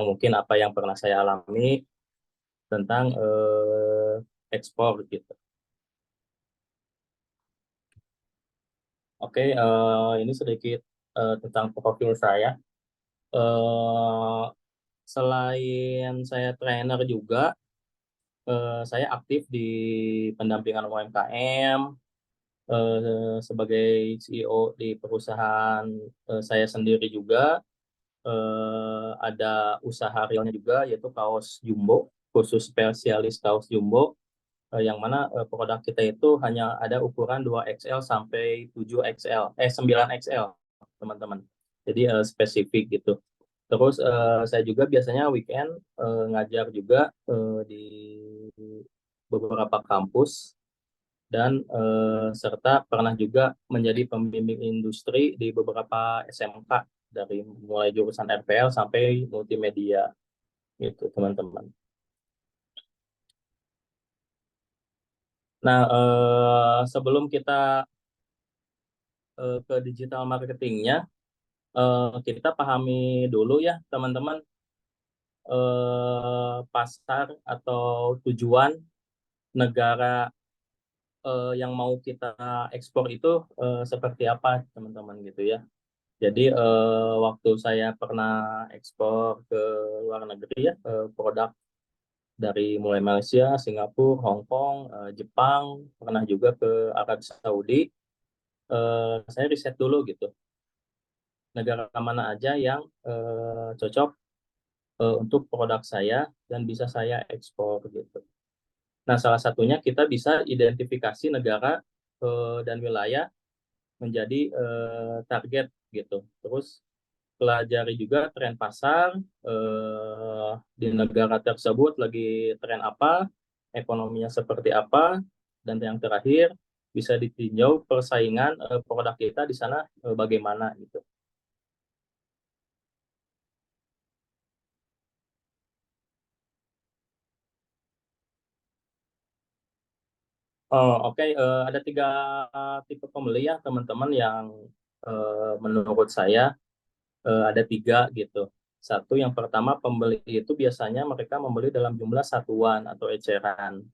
mungkin apa yang pernah saya alami tentang ekspor gitu. Oke, ini sedikit tentang profil saya. Eh, Selain saya trainer juga, saya aktif di pendampingan UMKM sebagai CEO di perusahaan saya sendiri juga. Ada usaha realnya juga, yaitu kaos jumbo, khusus spesialis kaos jumbo, yang mana produk kita itu hanya ada ukuran 2XL sampai 7XL, 9XL, teman-teman. Jadi spesifik gitu. Terus saya juga biasanya weekend ngajar juga di beberapa kampus, dan serta pernah juga menjadi pembimbing industri di beberapa SMK, dari mulai jurusan RPL sampai multimedia gitu, teman-teman. Nah, sebelum kita ke digital marketingnya, kita pahami dulu ya, teman-teman, pasar atau tujuan negara yang mau kita ekspor itu seperti apa, teman-teman, gitu ya. Jadi waktu saya pernah ekspor ke luar negeri ya, produk dari mulai Malaysia, Singapura, Hong Kong, Jepang, pernah juga ke Arab Saudi. Saya riset dulu gitu, negara mana aja yang cocok untuk produk saya dan bisa saya ekspor gitu. Nah, salah satunya kita bisa identifikasi negara dan wilayah menjadi target gitu. Terus pelajari juga tren pasar di negara tersebut, lagi tren apa, ekonominya seperti apa, dan yang terakhir bisa ditinjau persaingan produk kita di sana bagaimana gitu. Oh, oke. Ada tiga tipe pembeli ya, teman-teman, yang menurut saya ada tiga gitu. Satu, yang pertama, pembeli itu biasanya mereka membeli dalam jumlah satuan atau eceran.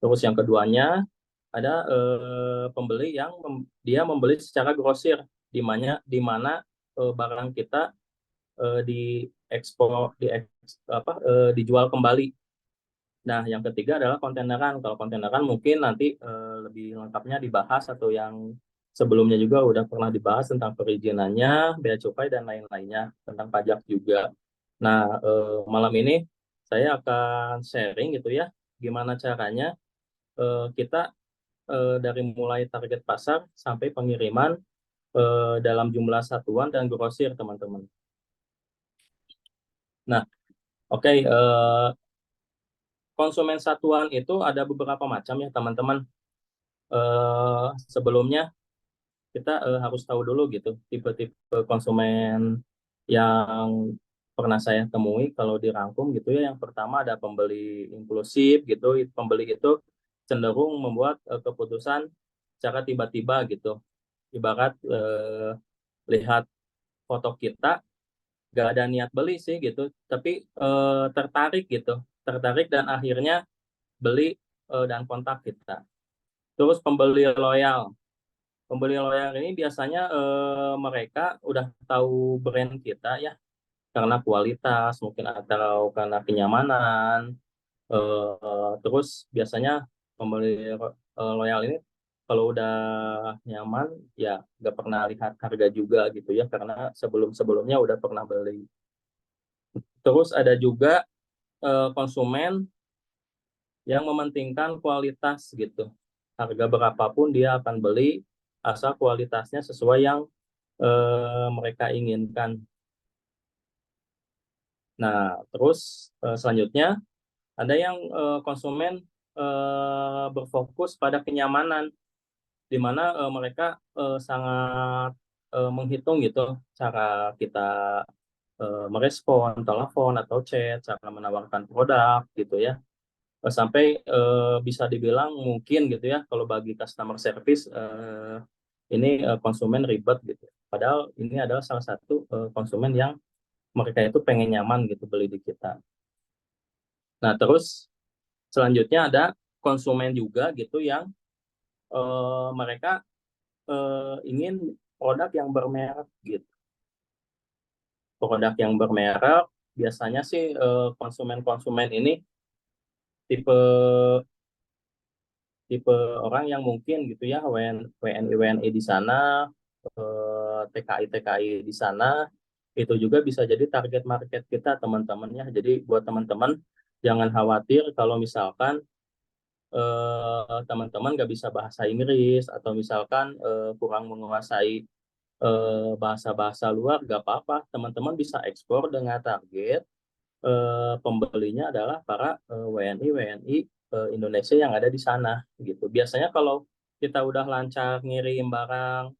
Terus yang keduanya, ada pembeli yang dia membeli secara grosir, di mana barang kita diekspor, dijual kembali. Nah, yang ketiga adalah kontaineran. Kalau kontaineran mungkin nanti lebih lengkapnya dibahas, atau yang sebelumnya juga udah pernah dibahas tentang perizinannya, bea cukai, dan lain-lainnya, tentang pajak juga. Nah, malam ini saya akan sharing gitu ya, gimana caranya kita dari mulai target pasar sampai pengiriman dalam jumlah satuan dan grosir, teman-teman. Nah, oke, konsumen satuan itu ada beberapa macam ya, teman-teman. Sebelumnya kita harus tahu dulu gitu tipe-tipe konsumen yang pernah saya temui kalau dirangkum gitu ya. Yang pertama ada pembeli impulsif gitu. Pembeli itu cenderung membuat keputusan secara tiba-tiba gitu. Ibarat lihat foto kita, gak ada niat beli sih gitu, tapi tertarik gitu, tertarik dan akhirnya beli dan kontak kita. Terus pembeli loyal ini biasanya mereka udah tahu brand kita ya, karena kualitas mungkin, atau karena kenyamanan. Terus biasanya pembeli loyal ini kalau udah nyaman ya nggak pernah lihat harga juga gitu ya, karena sebelum-sebelumnya udah pernah beli. Terus ada juga konsumen yang mementingkan kualitas gitu. Harga berapapun dia akan beli, asal kualitasnya sesuai yang mereka inginkan. Nah, terus selanjutnya ada yang konsumen berfokus pada kenyamanan, di mana mereka sangat menghitung gitu cara kita merespon telepon atau chat, cara menawarkan produk gitu ya. Sampai bisa dibilang mungkin gitu ya, kalau bagi customer service ini konsumen ribet gitu. Padahal ini adalah salah satu konsumen yang mereka itu pengen nyaman gitu beli di kita. Nah, terus selanjutnya ada konsumen juga gitu yang mereka ingin produk yang bermerek gitu. Produk yang bermerek biasanya sih konsumen-konsumen ini tipe tipe orang yang mungkin gitu ya WNI WNI di sana, TKI TKI di sana, itu juga bisa jadi target market kita teman-temannya. Jadi buat teman-teman jangan khawatir kalau misalkan teman-teman nggak bisa bahasa Inggris atau misalkan kurang menguasai bahasa-bahasa luar, nggak apa-apa. Teman-teman bisa ekspor dengan target pembelinya adalah para WNI WNI Indonesia yang ada di sana gitu. Biasanya kalau kita udah lancar ngirim barang,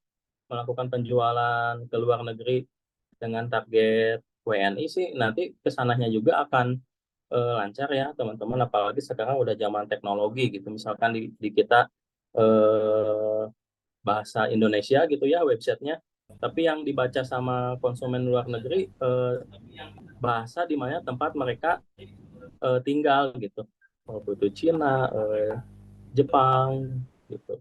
melakukan penjualan ke luar negeri dengan target WNI sih, nanti kesananya juga akan lancar ya teman-teman. Apalagi sekarang udah zaman teknologi gitu. Misalkan di kita eh, bahasa Indonesia gitu ya websitenya, tapi yang dibaca sama konsumen luar negeri bahasa di mana tempat mereka tinggal gitu. Waktu itu Cina, Jepang gitu.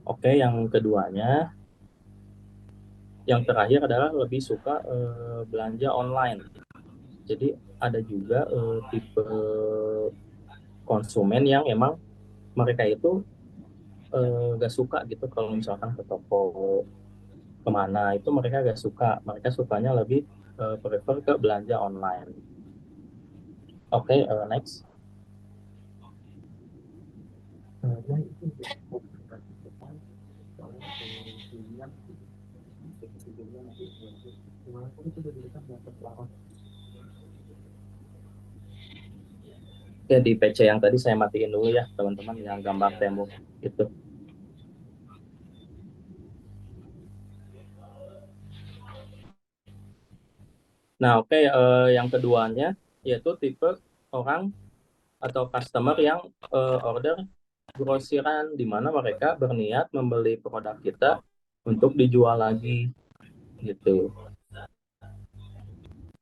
Oke, yang keduanya, yang terakhir adalah lebih suka belanja online. Jadi ada juga tipe konsumen yang emang mereka itu gak suka gitu kalau misalkan ke toko kemana itu mereka gak suka. Mereka sukanya lebih prefer ke belanja online. Oke, next. Oke, di PC yang tadi saya matiin dulu ya, teman-teman, yang gambar tembok itu. Nah, oke, yang keduanya yaitu tipe orang atau customer yang order grosiran di mana mereka berniat membeli produk kita untuk dijual lagi gitu.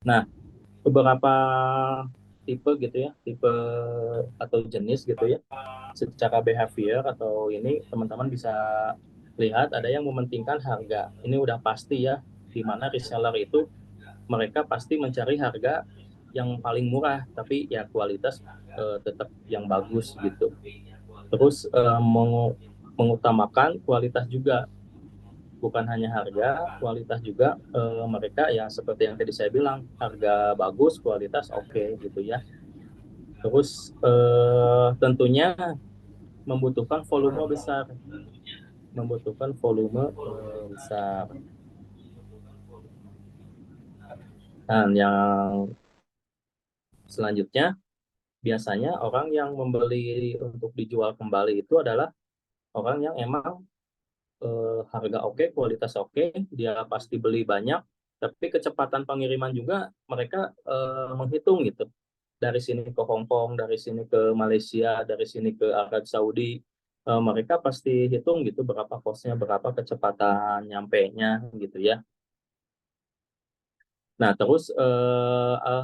Nah, beberapa tipe gitu ya, tipe atau jenis gitu ya. Secara behavior atau ini teman-teman bisa lihat ada yang mementingkan harga. Ini udah pasti ya, di mana reseller itu mereka pasti mencari harga yang paling murah, tapi ya kualitas tetap yang bagus gitu. Terus mengutamakan kualitas juga, bukan hanya harga, kualitas juga. Mereka ya seperti yang tadi saya bilang, harga bagus, kualitas oke gitu ya. Terus tentunya membutuhkan volume besar, membutuhkan volume besar. Dan yang selanjutnya, biasanya orang yang membeli untuk dijual kembali itu adalah orang yang emang harga oke, kualitas oke, dia pasti beli banyak, tapi kecepatan pengiriman juga mereka menghitung gitu. Dari sini ke Hong Kong, dari sini ke Malaysia, dari sini ke Arab Saudi, mereka pasti hitung gitu berapa kosnya, berapa kecepatan nyampe-nya gitu ya. Nah, terus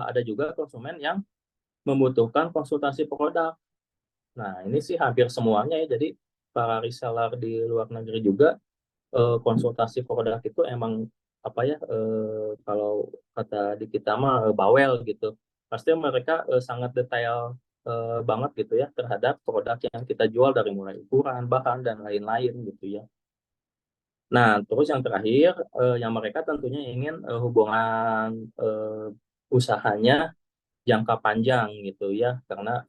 ada juga konsumen yang membutuhkan konsultasi produk. Nah, ini sih hampir semuanya ya. Jadi para reseller di luar negeri juga konsultasi produk itu emang apa ya, kalau kata di kita mah bawel gitu. Pasti mereka sangat detail banget gitu ya terhadap produk yang kita jual dari mulai ukuran, bahan dan lain-lain gitu ya. Nah, terus yang terakhir yang mereka tentunya ingin hubungan usahanya jangka panjang gitu ya, karena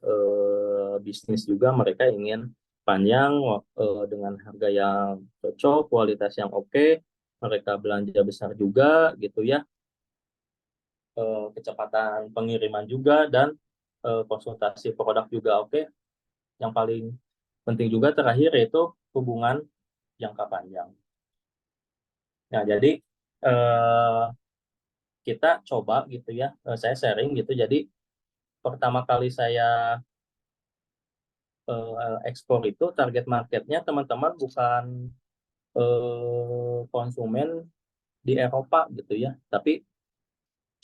bisnis juga mereka ingin panjang dengan harga yang cocok, kualitas yang oke, mereka belanja besar juga gitu ya, kecepatan pengiriman juga dan konsultasi produk juga oke. Yang paling penting juga terakhir yaitu hubungan jangka panjang. Nah, jadi eh, kita coba gitu ya, saya sharing gitu. Jadi pertama kali saya ekspor itu target marketnya teman-teman bukan konsumen di Eropa gitu ya. Tapi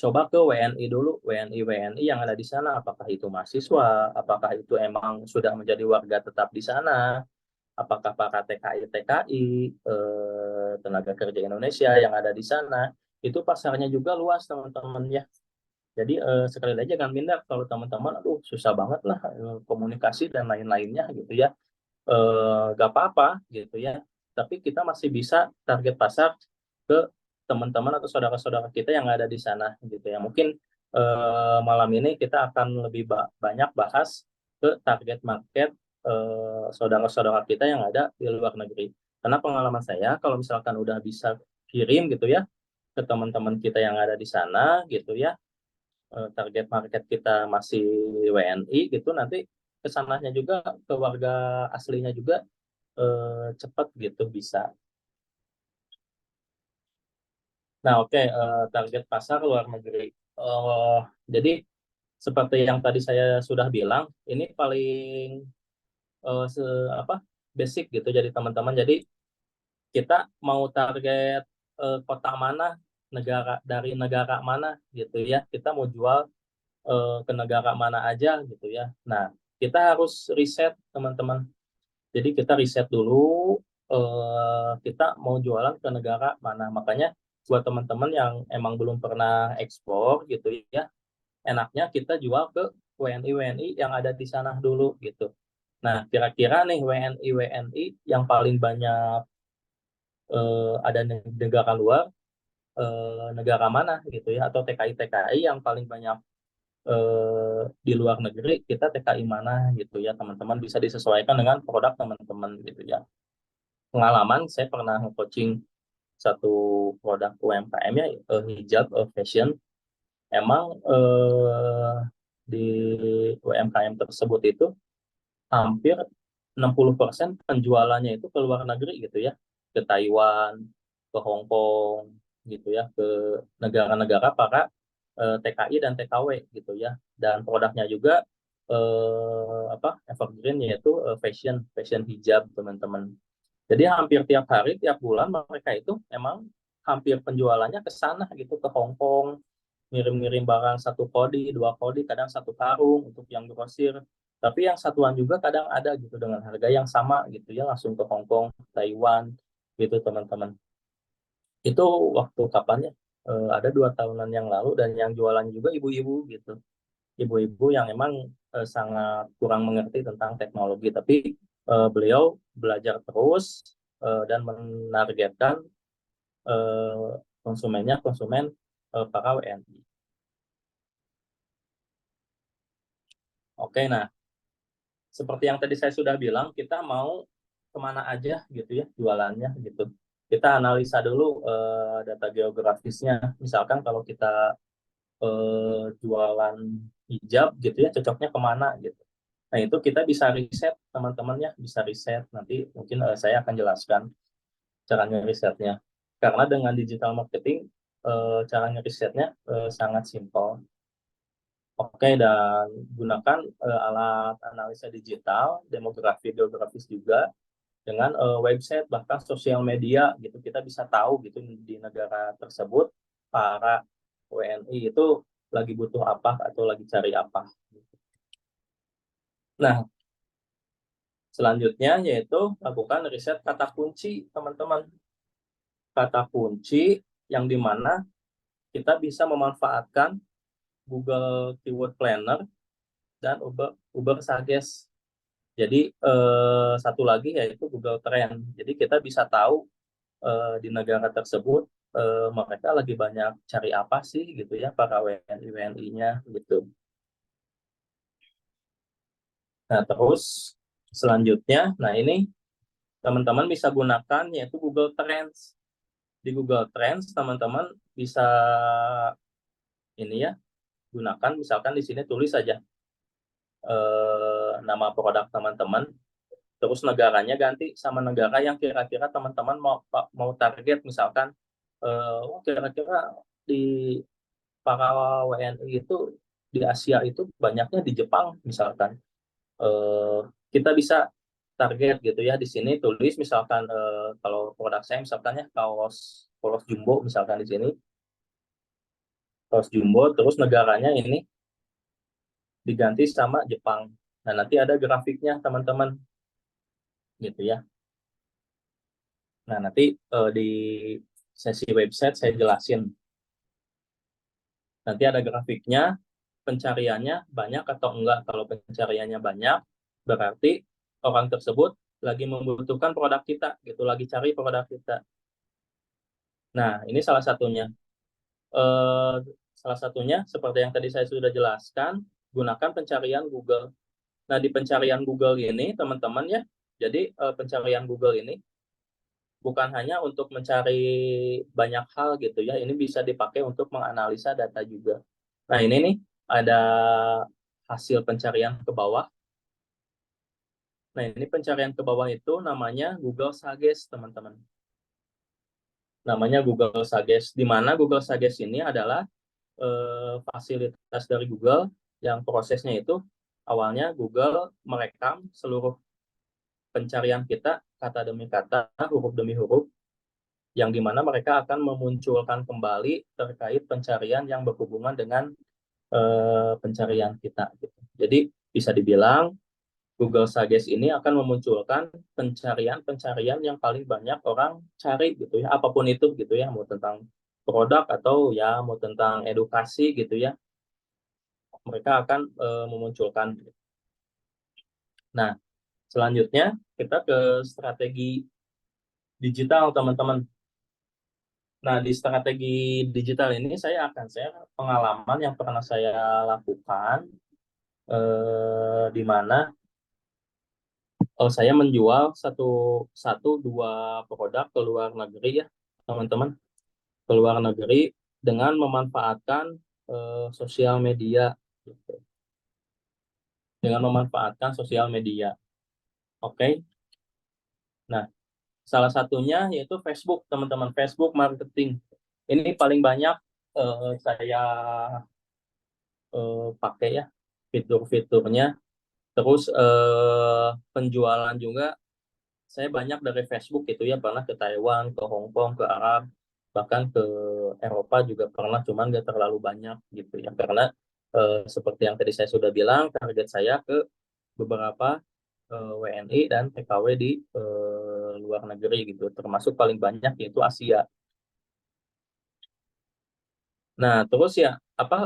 coba ke WNI dulu, WNI yang ada di sana, apakah itu mahasiswa, apakah itu emang sudah menjadi warga tetap di sana, apakah para TKI, tenaga kerja Indonesia yang ada di sana, itu pasarnya juga luas teman-teman ya. Jadi sekali lagi jangan minder kalau teman-teman, aduh susah banget lah komunikasi dan lain-lainnya gitu ya. Gak apa-apa gitu ya. Tapi kita masih bisa target pasar ke teman-teman atau saudara-saudara kita yang ada di sana gitu ya. Mungkin malam ini kita akan lebih banyak bahas ke target market saudara-saudara kita yang ada di luar negeri. Karena pengalaman saya kalau misalkan udah bisa kirim gitu ya ke teman-teman kita yang ada di sana gitu ya, target market kita masih WNI gitu, nanti kesananya juga ke warga aslinya juga cepat gitu bisa. Nah, oke, target pasar luar negeri. Eh, jadi seperti yang tadi saya sudah bilang, ini paling eh, se apa basic gitu jadi teman-teman. Jadi kita mau target kota mana, negara dari negara mana gitu ya. Kita mau jual ke negara mana aja gitu ya. Nah, kita harus riset teman-teman. Jadi kita riset dulu kita mau jualan ke negara mana. Makanya buat teman-teman yang emang belum pernah ekspor gitu ya, enaknya kita jual ke WNI yang ada di sana dulu gitu. Nah, kira-kira nih WNI yang paling banyak ada di negara luar, negara mana gitu ya, atau TKI yang paling banyak di luar negeri, kita TKI mana gitu ya, teman-teman bisa disesuaikan dengan produk teman-teman gitu ya. Pengalaman saya pernah coaching satu produk UMKM ya, hijab fashion. Emang di UMKM tersebut itu hampir 60% penjualannya itu ke luar negeri gitu ya, ke Taiwan, ke Hong Kong gitu ya, ke negara-negara para TKI dan TKW gitu ya. Dan produknya juga evergreen, yaitu fashion fashion hijab teman-teman. Jadi hampir tiap hari, tiap bulan mereka itu emang hampir penjualannya ke sana gitu, ke Hong Kong, ngirim-ngirim barang satu kodi, dua kodi, kadang satu karung untuk yang grosir. Tapi yang satuan juga kadang ada gitu dengan harga yang sama gitu ya, langsung ke Hong Kong, Taiwan gitu teman-teman. Itu waktu kapannya? Ada 2 tahunan yang lalu, dan yang jualannya juga ibu-ibu gitu. Ibu-ibu yang emang sangat kurang mengerti tentang teknologi, tapi beliau belajar terus dan menargetkan konsumennya konsumen para WNI. Oke, nah seperti yang tadi saya sudah bilang, kita mau kemana aja gitu ya jualannya gitu. Kita analisa dulu data geografisnya. Misalkan kalau kita jualan hijab gitu ya, cocoknya kemana gitu. Nah itu kita bisa riset teman-teman ya, bisa riset. Nanti mungkin saya akan jelaskan cara ngerisetnya. Karena dengan digital marketing cara ngerisetnya sangat simpel. Oke, dan gunakan alat analisa digital, demografi, geografis juga dengan website bahkan sosial media gitu. Kita bisa tahu gitu di negara tersebut para WNI itu lagi butuh apa atau lagi cari apa. Nah, selanjutnya yaitu lakukan riset kata kunci, teman-teman. Kata kunci yang dimana kita bisa memanfaatkan Google Keyword Planner dan Uber Suggest. Jadi satu lagi yaitu Google Trend. Jadi kita bisa tahu di negara tersebut mereka lagi banyak cari apa sih gitu ya, para WNI-WNI-nya gitu. Nah, terus selanjutnya, nah ini teman-teman bisa gunakan yaitu Google Trends. Di Google Trends teman-teman bisa ini ya, gunakan misalkan di sini tulis saja nama produk teman-teman, terus negaranya ganti sama negara yang kira-kira teman-teman mau target. Misalkan kira-kira di para WNI itu di Asia itu banyaknya di Jepang misalkan. Kita bisa target gitu ya. Di sini tulis misalkan kalau produk saya misalkan ya kaos polos jumbo misalkan di sini kaos jumbo, terus negaranya ini diganti sama Jepang. Nah, nanti ada grafiknya teman-teman gitu ya. Nah, nanti di sesi website saya jelasin. Nanti ada grafiknya, pencariannya banyak atau enggak. Kalau pencariannya banyak, berarti orang tersebut lagi membutuhkan produk kita, gitu, lagi cari produk kita. Nah, ini salah satunya. Eh, Salah satunya, seperti yang tadi saya sudah jelaskan, gunakan pencarian Google. Nah, di pencarian Google ini, teman-teman ya, jadi pencarian Google ini bukan hanya untuk mencari banyak hal gitu ya, ini bisa dipakai untuk menganalisa data juga. Nah, ini nih ada hasil pencarian ke bawah. Nah, ini pencarian ke bawah itu namanya Google Suggest, teman-teman. Namanya Google Suggest, di mana Google Suggest ini adalah fasilitas dari Google yang prosesnya itu awalnya Google merekam seluruh pencarian kita kata demi kata, huruf demi huruf, yang dimana mereka akan memunculkan kembali terkait pencarian yang berhubungan dengan pencarian kita. Gitu. Jadi bisa dibilang Google Suggest ini akan memunculkan pencarian-pencarian yang paling banyak orang cari gitu ya, apapun itu gitu ya, mau tentang produk atau ya mau tentang edukasi gitu ya, mereka akan memunculkan. Nah, selanjutnya kita ke strategi digital, teman-teman. Nah, di strategi digital ini saya akan share pengalaman yang pernah saya lakukan, di mana saya menjual satu satu dua produk ke luar negeri ya, teman-teman, ke luar negeri dengan memanfaatkan sosial media, gitu. Dengan memanfaatkan sosial media. Oke. Okay? Nah, salah satunya yaitu Facebook, teman-teman, Facebook marketing. Ini paling banyak saya pakai ya fitur-fiturnya. Terus penjualan juga saya banyak dari Facebook gitu ya, pernah ke Taiwan, ke Hong Kong, ke Arab, bahkan ke Eropa juga pernah, cuman nggak terlalu banyak gitu ya, karena seperti yang tadi saya sudah bilang, target saya ke beberapa WNI dan TKW di luar negeri gitu, termasuk paling banyak yaitu Asia. Nah, terus ya apa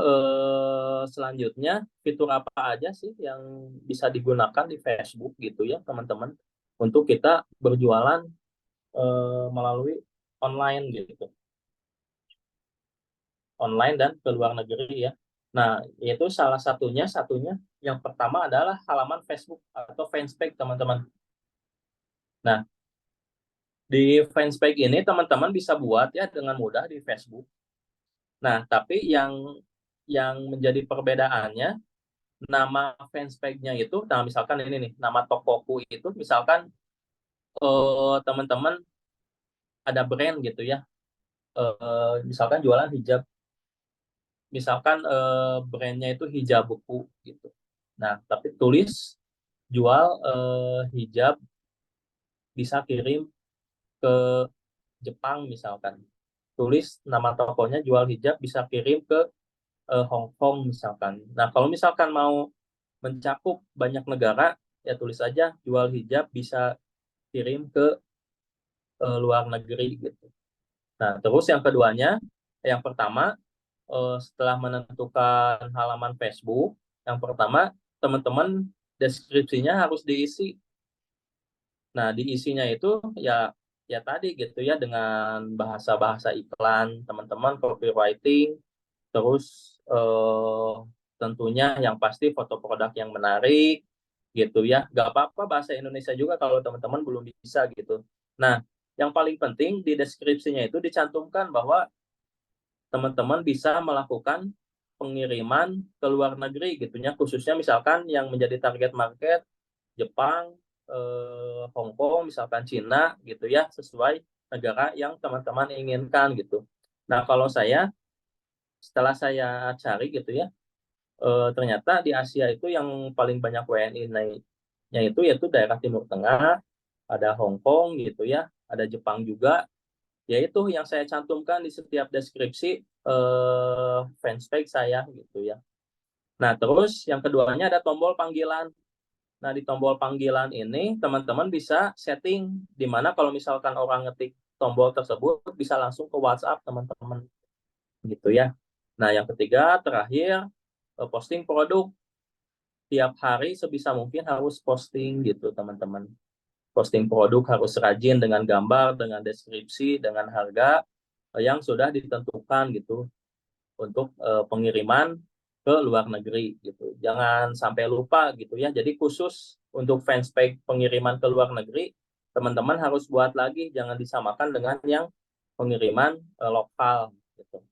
selanjutnya fitur apa aja sih yang bisa digunakan di Facebook gitu ya, teman-teman, untuk kita berjualan melalui online gitu, online dan ke luar negeri ya. Nah, itu satunya yang pertama adalah halaman Facebook atau fanspage, teman-teman. Nah, di fanspage ini teman-teman bisa buat ya dengan mudah di Facebook. Nah, tapi yang menjadi perbedaannya, nama fanspage-nya itu, nah misalkan ini nih, nama tokoku itu misalkan teman-teman ada brand gitu ya, misalkan jualan hijab, misalkan brandnya itu hijab buku gitu. Nah, tapi tulis jual hijab, bisa kirim ke Jepang misalkan. Tulis nama tokonya jual hijab, bisa kirim ke Hong Kong misalkan. Nah, kalau misalkan mau mencakup banyak negara, ya tulis aja jual hijab bisa kirim ke luar negeri gitu. Nah, terus yang keduanya, yang pertama, setelah menentukan halaman Facebook, yang pertama teman-teman deskripsinya harus diisi. Nah, diisinya itu ya ya tadi gitu ya, dengan bahasa-bahasa iklan, teman-teman, copywriting, terus tentunya yang pasti foto produk yang menarik gitu ya. Gak apa-apa bahasa Indonesia juga kalau teman-teman belum bisa gitu. Nah, yang paling penting di deskripsinya itu dicantumkan bahwa teman-teman bisa melakukan pengiriman ke luar negeri gitu ya, khususnya misalkan yang menjadi target market Jepang, Hong Kong, misalkan Cina gitu ya, sesuai negara yang teman-teman inginkan gitu. Nah, kalau saya setelah saya cari gitu ya, ternyata di Asia itu yang paling banyak WNI marketnya itu yaitu daerah Timur Tengah, ada Hong Kong gitu ya, ada Jepang juga, yaitu yang saya cantumkan di setiap deskripsi fanspage saya gitu ya. Nah, terus yang keduanya ada tombol panggilan. Nah, di tombol panggilan ini teman-teman bisa setting di mana kalau misalkan orang ngetik tombol tersebut bisa langsung ke WhatsApp teman-teman gitu ya. Nah, yang ketiga terakhir posting produk. Tiap hari sebisa mungkin harus posting gitu teman-teman. Posting produk harus rajin dengan gambar, dengan deskripsi, dengan harga yang sudah ditentukan gitu untuk pengiriman ke luar negeri gitu. Jangan sampai lupa gitu ya. Jadi khusus untuk fanspage pengiriman ke luar negeri, teman-teman harus buat lagi, jangan disamakan dengan yang pengiriman lokal gitu.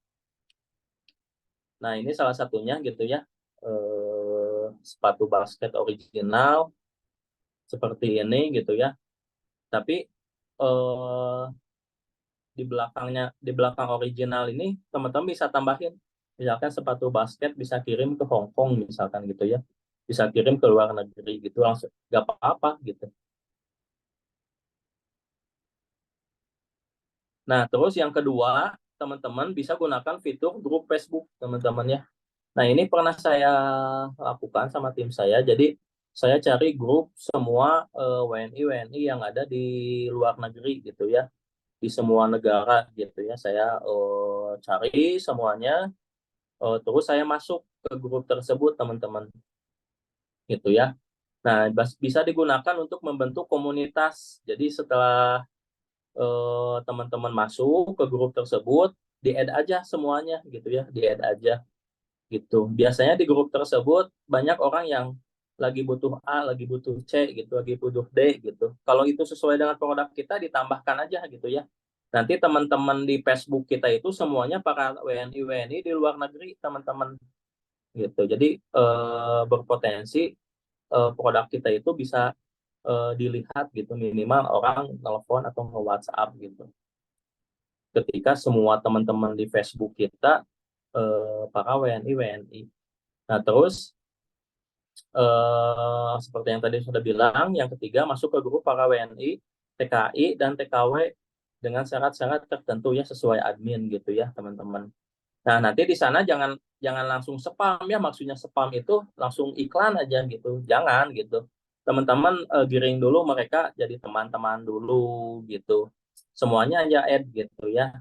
Nah, ini salah satunya gitu ya. Sepatu basket original seperti ini gitu ya. Tapi eh, di belakang original ini teman-teman bisa tambahin misalkan sepatu basket bisa kirim ke Hong Kong misalkan gitu ya, bisa kirim ke luar negeri gitu langsung nggak apa-apa gitu. Nah, terus yang kedua teman-teman bisa gunakan fitur grup Facebook teman-teman ya. Nah, ini pernah saya lakukan sama tim saya. Jadi saya cari grup semua WNI WNI yang ada di luar negeri gitu ya, di semua negara gitu ya. Saya cari semuanya. Terus saya masuk ke grup tersebut teman-teman gitu ya. Nah, bisa digunakan untuk membentuk komunitas. Jadi setelah teman-teman masuk ke grup tersebut, di-add aja semuanya gitu ya, di-add aja gitu. Biasanya di grup tersebut banyak orang yang lagi butuh A, lagi butuh C gitu, lagi butuh D gitu. Kalau itu sesuai dengan produk kita ditambahkan aja gitu ya. Nanti teman-teman di Facebook kita itu semuanya para WNI WNI di luar negeri teman-teman gitu. Jadi berpotensi produk kita itu bisa dilihat gitu minimal orang telepon atau nge-WhatsApp gitu. Ketika semua teman-teman di Facebook kita para WNI WNI. Nah, terus seperti yang tadi sudah bilang, yang ketiga masuk ke grup para WNI, TKI dan TKW dengan syarat-syarat tertentu ya sesuai admin gitu ya teman-teman. Nah, nanti di sana jangan jangan langsung spam ya, maksudnya spam itu langsung iklan aja gitu. Jangan gitu. Teman-teman giring dulu mereka jadi teman-teman dulu gitu. Semuanya aja add gitu ya.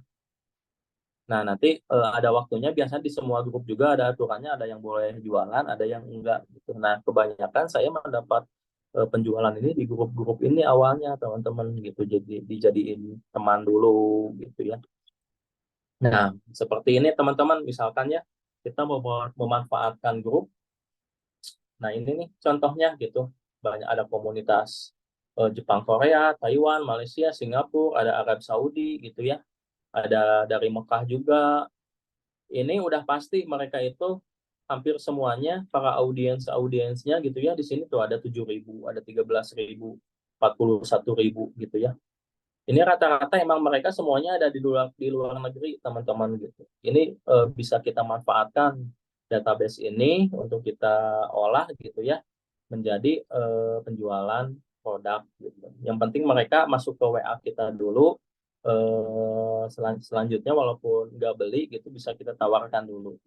Nah, nanti ada waktunya biasanya di semua grup juga ada aturannya, ada yang boleh jualan, ada yang enggak gitu. Nah, kebanyakan saya mendapat penjualan ini di grup-grup ini awalnya teman-teman gitu. Jadi dijadiin teman dulu gitu ya. Nah, seperti ini teman-teman, misalkan ya, kita mau memanfaatkan grup. Nah, ini nih contohnya gitu. Banyak ada komunitas Jepang, Korea, Taiwan, Malaysia, Singapura, ada Arab Saudi gitu ya. Ada dari Mekah juga. Ini udah pasti mereka itu hampir semuanya para audiensnya gitu ya. Di sini tuh ada 7.000, ada 13.000, 41.000 gitu ya. Ini rata-rata emang mereka semuanya ada di luar negeri, teman-teman gitu. Ini bisa kita manfaatkan database ini untuk kita olah gitu ya, menjadi penjualan produk gitu. Yang penting mereka masuk ke WA kita dulu. Selanjutnya walaupun nggak beli gitu bisa kita tawarkan dulu.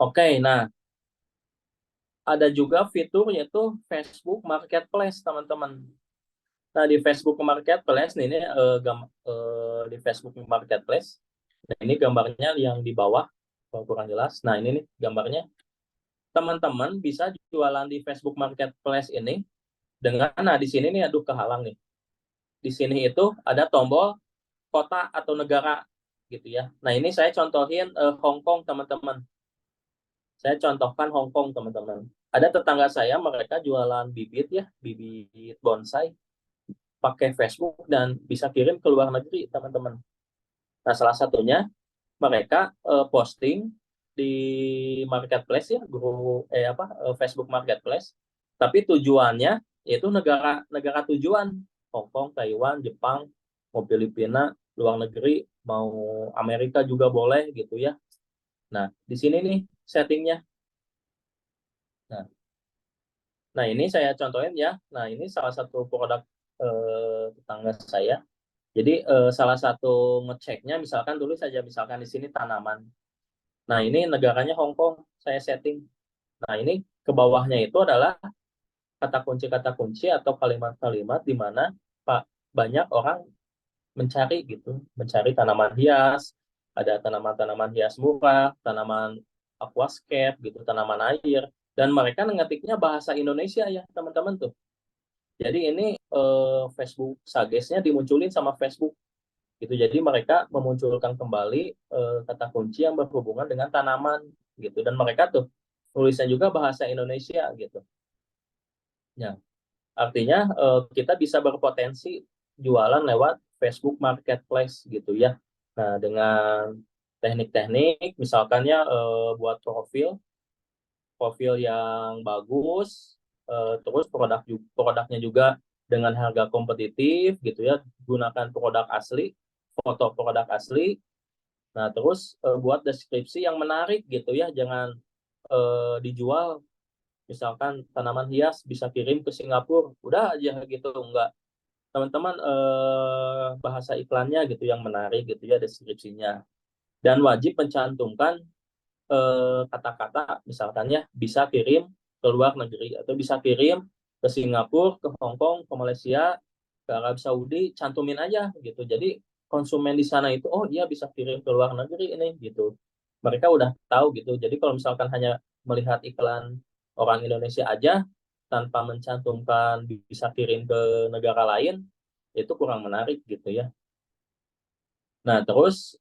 Oke, nah ada juga fitur yaitu Facebook Marketplace, teman-teman. Nah, di Facebook Marketplace nih, ini di Facebook Marketplace. Nah, ini gambarnya yang di bawah, kalau kurang jelas. Nah, ini nih gambarnya. Teman-teman bisa jualan di Facebook Marketplace ini dengan, nah di sini nih, aduh kehalang nih. Di sini itu ada tombol kota atau negara gitu ya. Nah, ini saya contohin Hong Kong, teman-teman. Saya contohkan Hong Kong, teman-teman. Ada tetangga saya, mereka jualan bibit ya, bibit bonsai pakai Facebook dan bisa kirim ke luar negeri, teman-teman. Nah, salah satunya mereka posting di marketplace ya, grup Facebook Marketplace. Tapi tujuannya yaitu negara-negara tujuan, Hong Kong, Taiwan, Jepang, mau Filipina, luar negeri, mau Amerika juga boleh gitu ya. Nah, di sini nih settingnya. Nah, nah ini saya contohin ya. Nah, ini salah satu produk tetangga saya. Jadi salah satu ngeceknya misalkan dulu saja misalkan di sini tanaman. Nah, ini negaranya Hong Kong saya setting. Nah, ini ke bawahnya itu adalah kata kunci atau kalimat-kalimat di mana Pak banyak orang mencari gitu, mencari tanaman hias, ada tanaman-tanaman hias murah, tanaman aquascape gitu, tanaman air, dan mereka ngetiknya bahasa Indonesia ya teman-teman tuh. Jadi ini Facebook Suggest-nya dimunculin sama Facebook gitu. Jadi mereka memunculkan kembali kata kunci yang berhubungan dengan tanaman gitu, dan mereka tuh tulisnya juga bahasa Indonesia gitu. Ya, artinya kita bisa berpotensi jualan lewat Facebook Marketplace gitu ya. Nah, dengan teknik-teknik, misalkannya buat profil yang bagus, terus produknya juga dengan harga kompetitif gitu ya, gunakan produk asli, foto produk asli. Nah, terus buat deskripsi yang menarik gitu ya, jangan dijual misalkan tanaman hias bisa kirim ke Singapura, udah aja gitu, enggak teman-teman bahasa iklannya gitu yang menarik gitu ya deskripsinya, dan wajib mencantumkan kata-kata misalkannya bisa kirim ke luar negeri atau bisa kirim ke Singapura, ke Hong Kong, ke Malaysia, ke Arab Saudi, cantumin aja gitu. Jadi konsumen di sana itu oh iya bisa kirim ke luar negeri ini gitu. Mereka udah tahu gitu. Jadi kalau misalkan hanya melihat iklan orang Indonesia aja tanpa mencantumkan bisa kirim ke negara lain, itu kurang menarik gitu ya. Nah, terus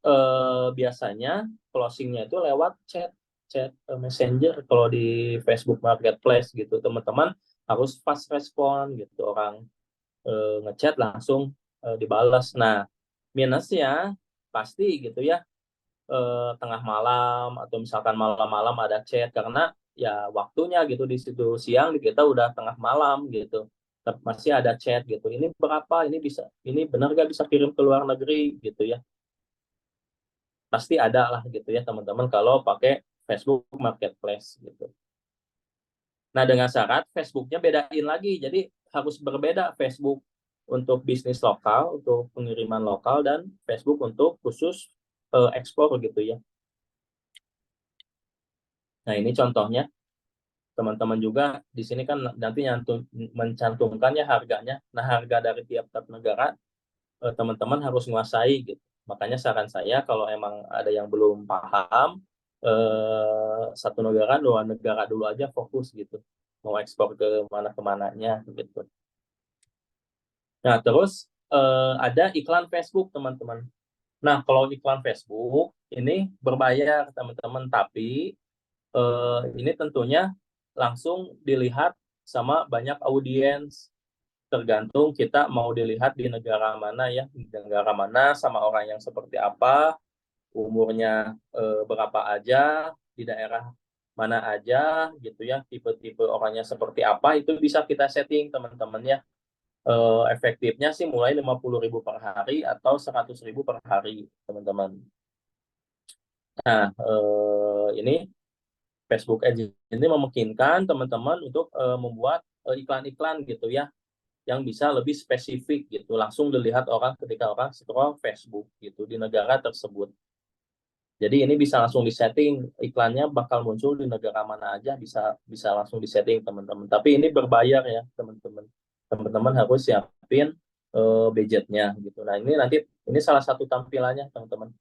biasanya closingnya itu lewat chat, messenger kalau di Facebook Marketplace gitu. Teman-teman harus fast respon gitu. Orang ngechat langsung dibalas. Nah, minusnya pasti gitu ya, tengah malam atau misalkan malam-malam ada chat karena ya waktunya gitu di situ siang di kita udah tengah malam gitu. Tapi masih ada chat gitu. Ini berapa? Ini bisa, ini benar gak bisa kirim ke luar negeri gitu ya, pasti ada lah gitu ya teman-teman kalau pakai Facebook Marketplace gitu. Nah, dengan syarat Facebooknya bedain lagi, jadi harus berbeda Facebook untuk bisnis lokal, untuk pengiriman lokal, dan Facebook untuk khusus ekspor gitu ya. Nah, ini contohnya teman-teman juga di sini kan nanti mencantumkannya harganya. Nah, harga dari tiap-tiap negara teman-teman harus menguasai gitu. Makanya saran saya kalau emang ada yang belum paham, satu negara, dua negara dulu aja fokus gitu. Mau ekspor ke mana kemananya gitu. Nah, terus ada iklan Facebook teman-teman. Nah, kalau iklan Facebook ini berbayar teman-teman, tapi ini tentunya langsung dilihat sama banyak audiens, tergantung kita mau dilihat di negara mana ya, di negara mana sama orang yang seperti apa, umurnya berapa aja, di daerah mana aja gitu ya, tipe-tipe orangnya seperti apa, itu bisa kita setting teman-teman ya. Efektifnya sih mulai 50.000 per hari atau 100.000 per hari teman-teman. Nah, ini Facebook Ads ini memungkinkan teman-teman untuk membuat iklan-iklan gitu ya, yang bisa lebih spesifik gitu, langsung dilihat orang ketika orang scroll Facebook gitu di negara tersebut. Jadi ini bisa langsung disetting, iklannya bakal muncul di negara mana aja, bisa bisa langsung disetting teman-teman. Tapi ini berbayar ya teman-teman. Teman-teman harus siapin budgetnya gitu. Nah, ini nanti ini salah satu tampilannya teman-teman.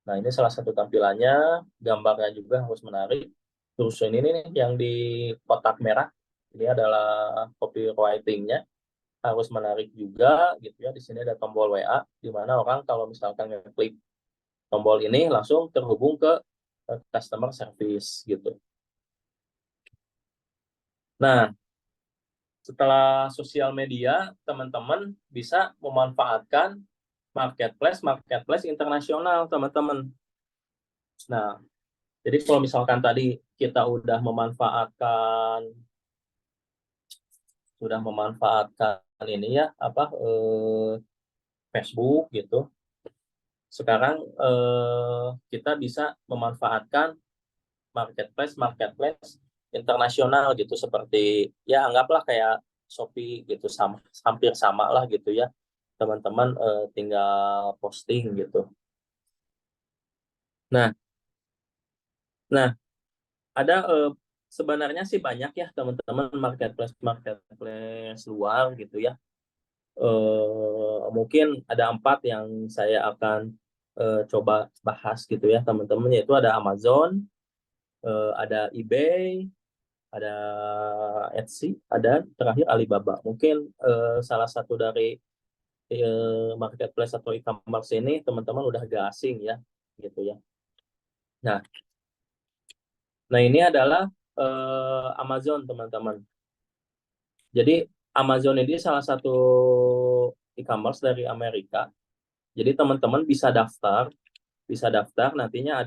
Nah, ini salah satu tampilannya, gambarnya juga harus menarik. Terus ini nih yang di kotak merah, ini adalah copywriting-nya, harus menarik juga gitu ya. Di sini ada tombol WA, di mana orang kalau misalkan ngeklik tombol ini langsung terhubung ke customer service gitu. Nah, setelah sosial media, teman-teman bisa memanfaatkan marketplace internasional, teman-teman. Nah, jadi kalau misalkan tadi kita udah memanfaatkan ini ya apa Facebook gitu. sekarang kita bisa memanfaatkan marketplace internasional gitu, seperti ya anggaplah kayak Shopee gitu, sama hampir sama lah gitu ya teman-teman, tinggal posting gitu. Nah, nah ada sebenarnya sih banyak ya teman-teman marketplace luar gitu ya. Mungkin ada 4 yang saya akan coba bahas gitu ya teman-teman, yaitu ada Amazon, ada eBay, ada Etsy, ada terakhir Alibaba. Mungkin salah satu dari marketplace atau e-commerce ini teman-teman udah gak asing ya, gitu ya. Nah, ini adalah Amazon teman-teman. Jadi Amazon ini salah satu e-commerce dari Amerika. Jadi teman-teman bisa daftar, nantinya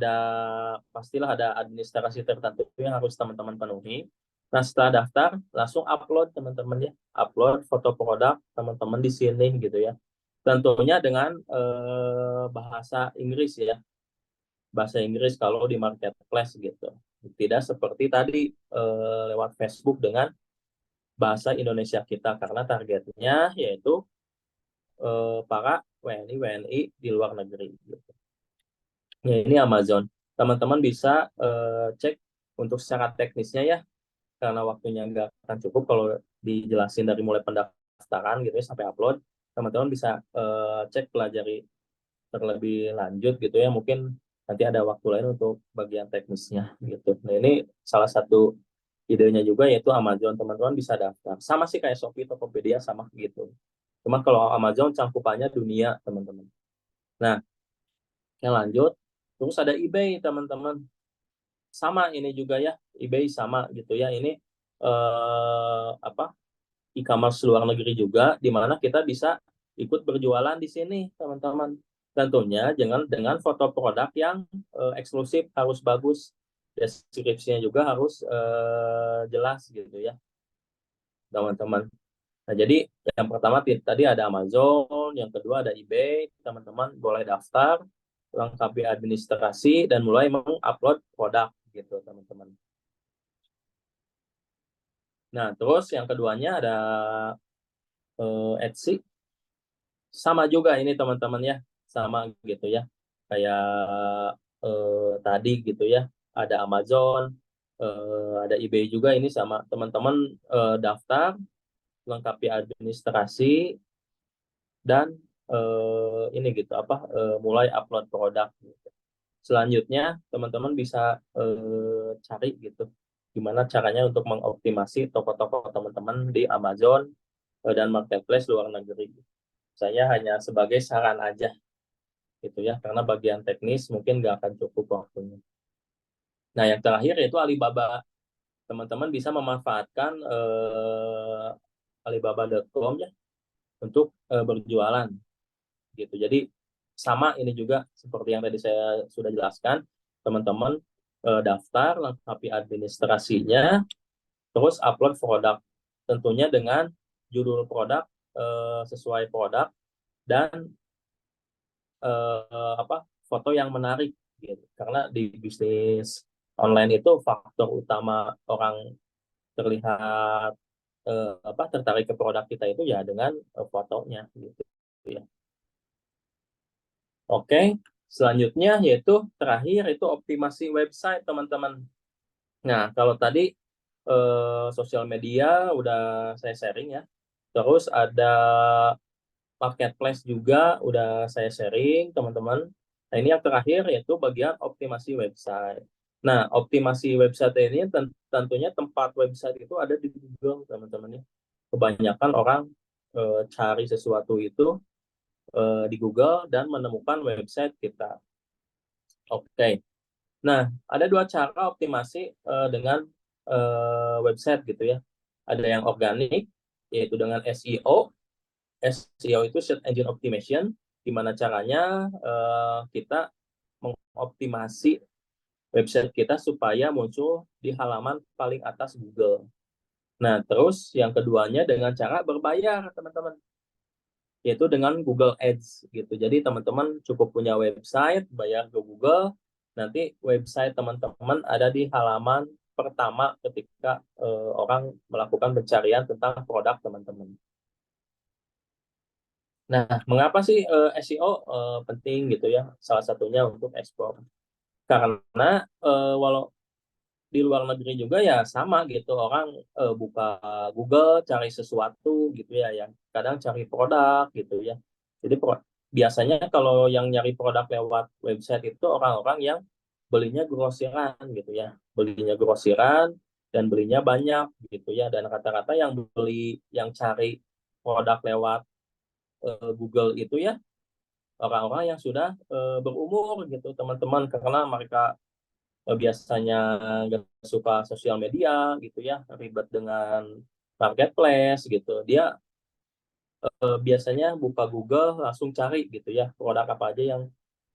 pastilah ada administrasi tertentu yang harus teman-teman penuhi. Nah, setelah daftar, langsung upload teman-teman ya, upload foto produk teman-teman di sini gitu ya. Tentunya dengan bahasa Inggris ya, bahasa Inggris kalau di marketplace gitu. Tidak seperti tadi lewat Facebook dengan bahasa Indonesia kita, karena targetnya yaitu para WNI di luar negeri gitu. Ya, ini Amazon. Teman-teman bisa cek untuk secara teknisnya ya, karena waktunya nggak akan cukup kalau dijelasin dari mulai pendaftaran gitu ya sampai upload. Teman-teman bisa cek, pelajari terlebih lanjut gitu ya. Mungkin nanti ada waktu lain untuk bagian teknisnya gitu. Nah, ini salah satu idenya juga, yaitu Amazon. Teman-teman bisa daftar. Sama sih kayak Shopee, Tokopedia, sama gitu. Cuma kalau Amazon cangkupannya dunia, teman-teman. Nah, yang lanjut, terus ada eBay, teman-teman. Sama ini juga ya, eBay sama gitu ya. Ini apa, e-commerce luar negeri juga, di mana kita bisa ikut berjualan di sini, teman-teman. Tentunya jangan dengan foto produk yang eksklusif, harus bagus, deskripsinya juga harus jelas gitu ya, teman-teman. Nah, jadi yang pertama tadi ada Amazon, yang kedua ada eBay. Teman-teman boleh daftar, lengkapi administrasi, dan mulai mengupload produk gitu, teman-teman. Nah, terus yang keduanya ada Etsy. Sama juga ini teman-teman ya, sama gitu ya. Kayak tadi gitu ya, ada Amazon, ada eBay juga, ini sama teman-teman daftar, lengkapi administrasi, dan ini gitu apa, mulai upload produk gitu. Selanjutnya teman-teman bisa cari gitu gimana caranya untuk mengoptimasi toko-toko teman-teman di Amazon dan marketplace luar negeri. Saya hanya sebagai saran aja gitu ya, karena bagian teknis mungkin nggak akan cukup waktunya. Nah, yang terakhir yaitu Alibaba. Teman-teman bisa memanfaatkan Alibaba.com ya untuk berjualan gitu. Jadi sama ini juga seperti yang tadi saya sudah jelaskan, teman-teman daftar, lengkapi administrasinya, terus upload produk. Tentunya dengan judul produk sesuai produk, dan apa, foto yang menarik gitu. Karena di bisnis online itu faktor utama orang terlihat apa, tertarik ke produk kita itu ya dengan fotonya gitu ya. Oke, selanjutnya yaitu terakhir itu optimasi website, teman-teman. Nah, kalau tadi sosial media udah saya sharing ya. Terus ada marketplace juga udah saya sharing, teman-teman. Nah, ini yang terakhir yaitu bagian optimasi website. Nah, optimasi website ini tentunya tempat website itu ada di Google, teman-teman ya. Kebanyakan orang cari sesuatu itu di Google dan menemukan website kita. Oke. Nah, ada dua cara optimasi dengan website gitu ya. Ada yang organik, yaitu dengan SEO. SEO itu Search Engine Optimization, di mana caranya kita mengoptimasi website kita supaya muncul di halaman paling atas Google. Nah, terus yang keduanya dengan cara berbayar, teman-teman. yaitu dengan Google Ads gitu. Jadi teman-teman cukup punya website, bayar ke Google, nanti website teman-teman ada di halaman pertama ketika orang melakukan pencarian tentang produk teman-teman. Nah, mengapa sih SEO penting gitu ya? Salah satunya untuk ekspor. Karena walau di luar negeri juga ya sama gitu, orang buka Google cari sesuatu gitu ya, yang kadang cari produk gitu ya. Jadi biasanya kalau yang nyari produk lewat website itu orang-orang yang belinya grosiran gitu ya, belinya grosiran dan belinya banyak gitu ya, dan rata-rata yang beli, yang cari produk lewat Google itu ya orang-orang yang sudah berumur gitu teman-teman, karena mereka biasanya nggak suka sosial media gitu ya, ribet dengan marketplace gitu. Dia biasanya buka Google langsung cari gitu ya produk apa aja yang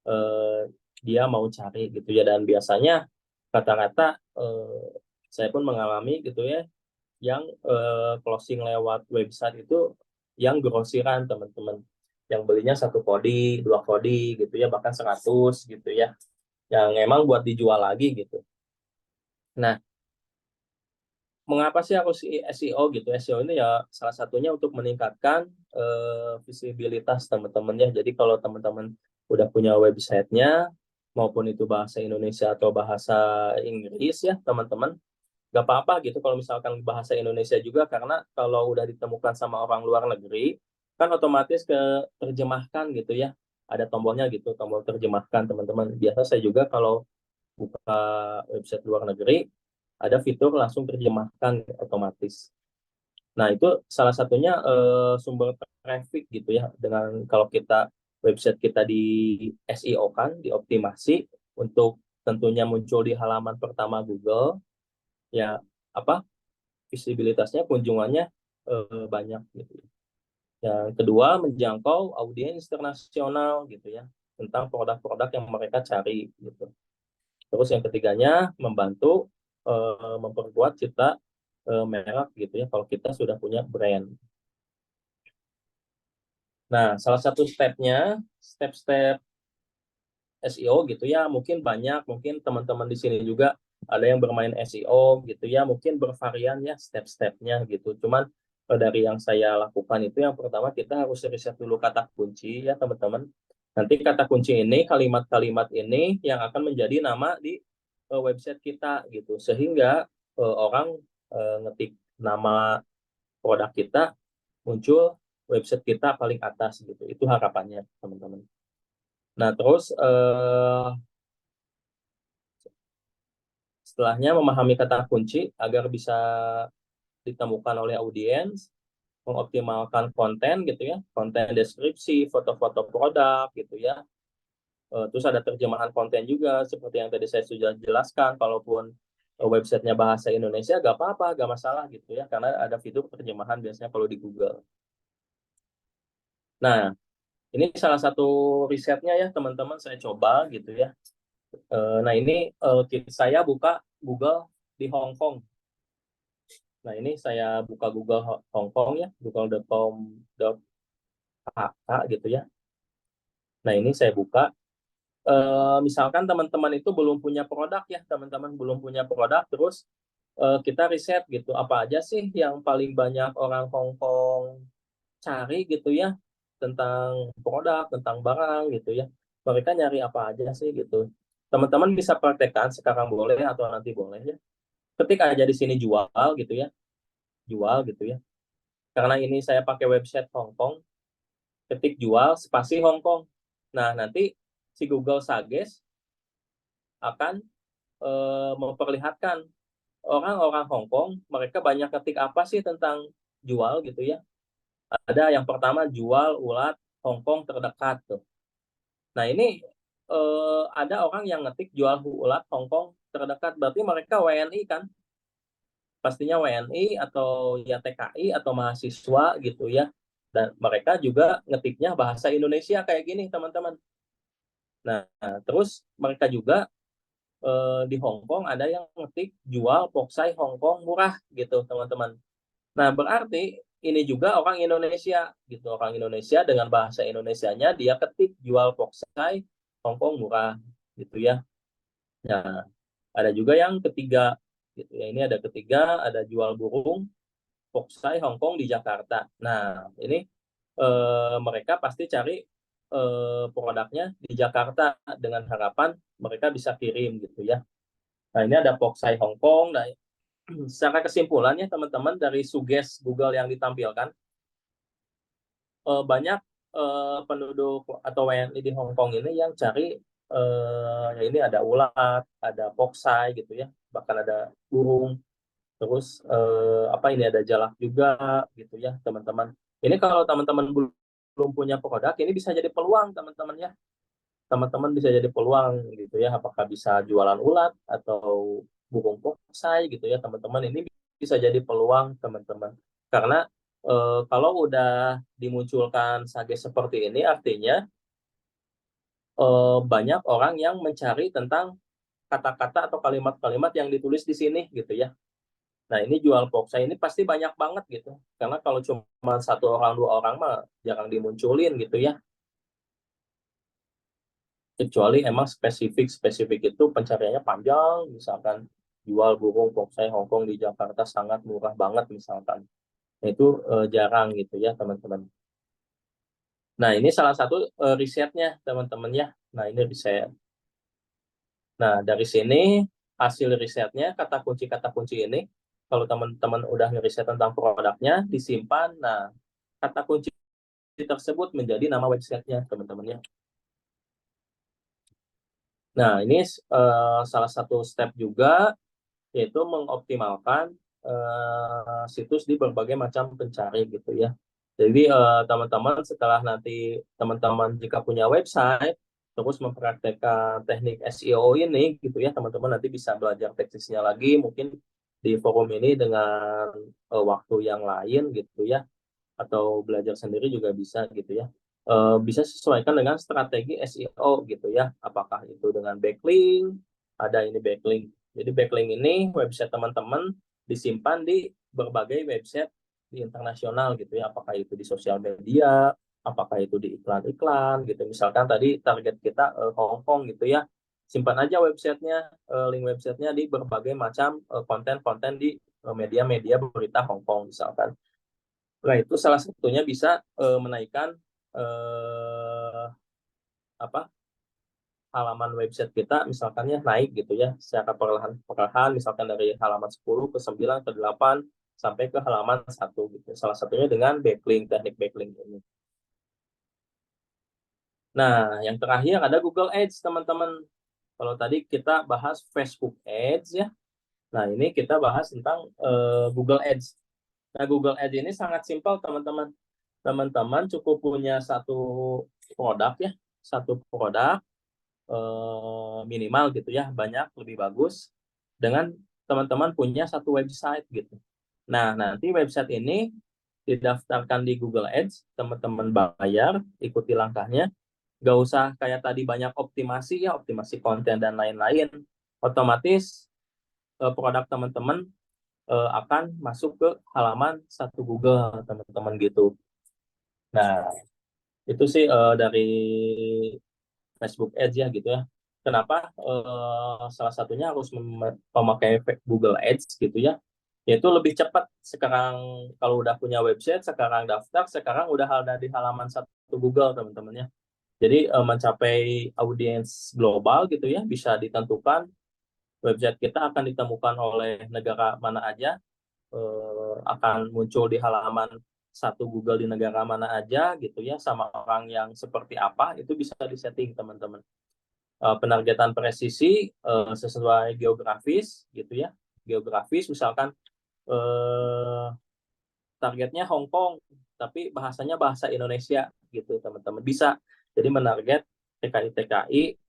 eh, dia mau cari gitu ya, dan biasanya kata-kata saya pun mengalami gitu ya, yang closing lewat website itu yang grosiran teman-teman, yang belinya satu kodi, dua kodi gitu ya, bahkan 100 gitu ya, yang emang buat dijual lagi gitu. Nah, mengapa sih aku SEO gitu? SEO ini ya salah satunya untuk meningkatkan visibilitas teman-teman ya. Jadi kalau teman-teman udah punya websitenya, maupun itu bahasa Indonesia atau bahasa Inggris ya teman-teman, nggak apa-apa gitu kalau misalkan bahasa Indonesia juga, karena kalau udah ditemukan sama orang luar negeri, kan otomatis ke terjemahkan gitu ya. Ada tombolnya gitu, tombol terjemahkan teman-teman. Biasa saya juga kalau buka website luar negeri, ada fitur langsung terjemahkan otomatis. Nah, itu salah satunya sumber traffic gitu ya. Dengan kalau kita website kita di SEO kan, dioptimasi untuk tentunya muncul di halaman pertama Google, ya apa visibilitasnya, kunjungannya banyak gitu. Yang kedua, menjangkau audiens internasional gitu ya, tentang produk-produk yang mereka cari gitu. Terus yang ketiganya, membantu memperkuat citra merek gitu ya, kalau kita sudah punya brand. Nah, salah satu step-step SEO gitu ya, mungkin banyak, mungkin teman-teman di sini juga ada yang bermain SEO gitu ya, mungkin bervarian ya step-stepnya gitu. Cuman dari yang saya lakukan itu, yang pertama kita harus riset dulu kata kunci ya teman-teman. Nanti kata kunci ini, kalimat-kalimat ini yang akan menjadi nama di website kita gitu. Sehingga orang ngetik nama produk kita, muncul website kita paling atas gitu. Itu harapannya teman-teman. Nah, terus setelahnya memahami kata kunci agar bisa ditemukan oleh audiens, mengoptimalkan konten gitu ya, konten deskripsi, foto-foto produk gitu ya. Terus ada terjemahan konten juga seperti yang tadi saya sudah jelaskan. Kalaupun websitenya bahasa Indonesia, gak apa-apa, gak masalah gitu ya, karena ada fitur terjemahan biasanya kalau di Google. Nah, ini salah satu risetnya ya teman-teman, saya coba gitu ya. Nah, ini saya buka Google di Hong Kong. Nah, ini saya buka Google Hong Kong ya, google.com.hk gitu ya. Nah, ini saya buka. Misalkan teman-teman itu belum punya produk ya, teman-teman belum punya produk, terus kita riset gitu, apa aja sih yang paling banyak orang Hong Kong cari gitu ya, tentang produk, tentang barang gitu ya. Mereka nyari apa aja sih gitu. Teman-teman bisa praktekkan sekarang boleh atau nanti boleh ya. Ketik aja di sini jual gitu ya, jual gitu ya. Karena ini saya pakai website Hong Kong, ketik jual spasi Hong Kong. Nah, nanti si Google Suggest akan memperlihatkan orang-orang Hong Kong, mereka banyak ketik apa sih tentang jual gitu ya. Ada yang pertama, jual ulat Hong Kong terdekat tuh. Nah, ini ada orang yang ngetik jual ulat Hong Kong terdekat, berarti mereka WNI kan, pastinya WNI atau ya TKI atau mahasiswa gitu ya. Dan mereka juga ngetiknya bahasa Indonesia kayak gini teman-teman. Nah, terus mereka juga di Hong Kong ada yang ngetik jual poksai Hong Kong murah gitu teman-teman. Nah, berarti ini juga orang Indonesia gitu, orang Indonesia dengan bahasa Indonesianya dia ketik jual poksai Hongkong murah gitu ya. Nah, ada juga yang ketiga gitu ya. Ini ada ketiga, ada jual burung poksai Hongkong di Jakarta. Nah, ini mereka pasti cari produknya di Jakarta dengan harapan mereka bisa kirim gitu ya. Nah, ini ada poksai Hongkong. Nah, secara kesimpulannya teman-teman dari suges Google yang ditampilkan, banyak penduduk atau WNI di Hong Kong ini yang cari ya ini ada ulat, ada poksai gitu ya, bahkan ada burung, terus apa ini ada jalak juga gitu ya teman-teman. Ini kalau teman-teman belum punya produk, ini bisa jadi peluang teman-teman ya. Teman-teman bisa jadi peluang gitu ya, apakah bisa jualan ulat atau burung poksai gitu ya teman-teman. Ini bisa jadi peluang teman-teman. Karena kalau udah dimunculkan sage seperti ini, artinya banyak orang yang mencari tentang kata-kata atau kalimat-kalimat yang ditulis di sini gitu ya. Nah ini jual poksai ini pasti banyak banget gitu. Karena kalau cuma satu orang dua orang mah jarang dimunculin gitu ya. Kecuali emang spesifik itu pencariannya panjang, misalkan jual burung poksai Hongkong di Jakarta sangat murah banget misalkan. Nah, itu jarang gitu ya teman-teman. Nah ini salah satu risetnya teman-teman ya. Nah ini riset. Nah dari sini hasil risetnya kata kunci ini kalau teman-teman udah ngeriset tentang produknya disimpan. Nah kata kunci tersebut menjadi nama websitenya teman-teman ya. Nah ini salah satu step juga yaitu mengoptimalkan situs di berbagai macam pencari gitu ya. Jadi teman-teman setelah nanti teman-teman jika punya website terus mempraktekkan teknik SEO ini gitu ya, teman-teman nanti bisa belajar teknisnya lagi mungkin di forum ini dengan waktu yang lain gitu ya, atau belajar sendiri juga bisa gitu ya. Bisa sesuaikan dengan strategi SEO gitu ya. Apakah itu dengan backlink, ada ini backlink. Jadi backlink ini website teman-teman disimpan di berbagai website di internasional gitu ya. Apakah itu di sosial media, apakah itu di iklan-iklan gitu. Misalkan tadi target kita Hong Kong gitu ya. Simpan aja websitenya, link websitenya di berbagai macam konten-konten di media-media berita Hong Kong misalkan. Nah, itu salah satunya bisa menaikkan eh, apa halaman website kita misalkannya naik gitu ya secara perlahan-perlahan misalkan dari halaman 10 ke 9 ke 8 sampai ke halaman 1 gitu. Salah satunya dengan backlink, teknik backlink ini. Nah, yang terakhir ada Google Ads, teman-teman. Kalau tadi kita bahas Facebook Ads ya. Nah, ini kita bahas tentang Google Ads. Nah, Google Ads ini sangat simpel, teman-teman. Teman-teman cukup punya satu produk ya, satu produk minimal gitu ya, banyak lebih bagus dengan teman-teman punya satu website gitu. Nah, nanti website ini didaftarkan di Google Ads, teman-teman bayar, ikuti langkahnya, gak usah kayak tadi banyak optimasi ya, optimasi konten dan lain-lain. Otomatis produk teman-teman akan masuk ke halaman satu Google teman-teman gitu. Nah, itu sih dari Facebook Ads ya gitu ya. Kenapa salah satunya harus memakai Google Ads gitu ya? Yaitu lebih cepat sekarang kalau udah punya website, sekarang daftar, sekarang udah ada di halaman satu Google teman-teman ya. Jadi mencapai audiens global gitu ya, bisa ditentukan website kita akan ditemukan oleh negara mana aja, akan muncul di halaman satu Google di negara mana aja gitu ya, sama orang yang seperti apa itu bisa disetting teman-teman. Penargetan presisi sesuai geografis gitu ya, geografis misalkan eh, targetnya Hong Kong tapi bahasanya bahasa Indonesia gitu teman-teman, bisa jadi menarget TKI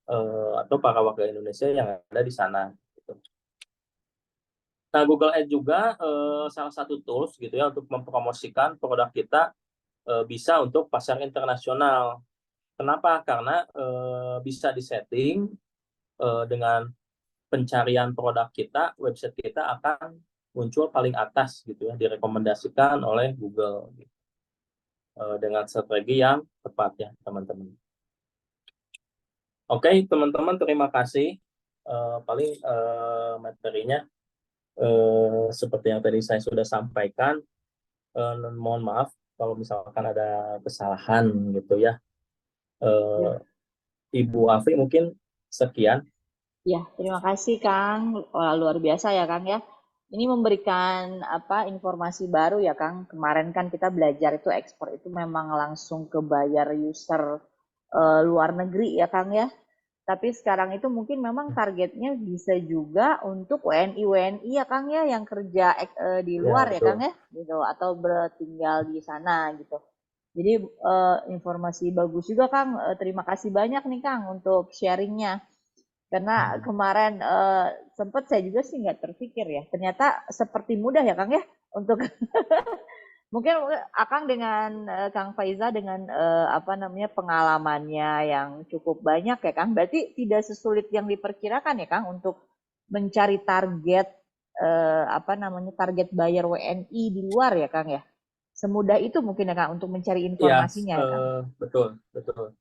atau para warga Indonesia yang ada di sana gitu. Nah, Google Ads juga salah satu tools gitu ya untuk mempromosikan produk kita bisa untuk pasar internasional. Kenapa? Karena bisa disetting dengan pencarian produk kita, website kita akan muncul paling atas gitu ya, direkomendasikan oleh Google gitu. Dengan strategi yang tepat ya teman-teman. Oke teman-teman, terima kasih. Paling materinya seperti yang tadi saya sudah sampaikan. Mohon maaf kalau misalkan ada kesalahan gitu ya. Ya. Ibu Afi mungkin sekian. Ya, terima kasih Kang. Wah, luar biasa ya Kang ya. Ini memberikan apa informasi baru ya Kang. Kemarin kan kita belajar itu ekspor itu memang langsung ke bayar user luar negeri ya Kang ya. Tapi sekarang itu mungkin memang targetnya bisa juga untuk WNI ya Kang ya yang kerja di Ya luar ya Kang betul. ya gitu atau bertinggal di sana gitu. Jadi informasi bagus juga Kang. Terima kasih banyak nih Kang untuk sharingnya. Karena kemarin sempat saya juga sih nggak terpikir ya. Ternyata seperti mudah ya Kang ya untuk mungkin Akang dengan Kang Faiza dengan apa namanya pengalamannya yang cukup banyak ya Kang. Berarti tidak sesulit yang diperkirakan ya Kang untuk mencari target apa namanya target bayar WNI di luar ya Kang ya. Semudah itu mungkin ya Kang untuk mencari Ya informasinya ya Kang. betul betul.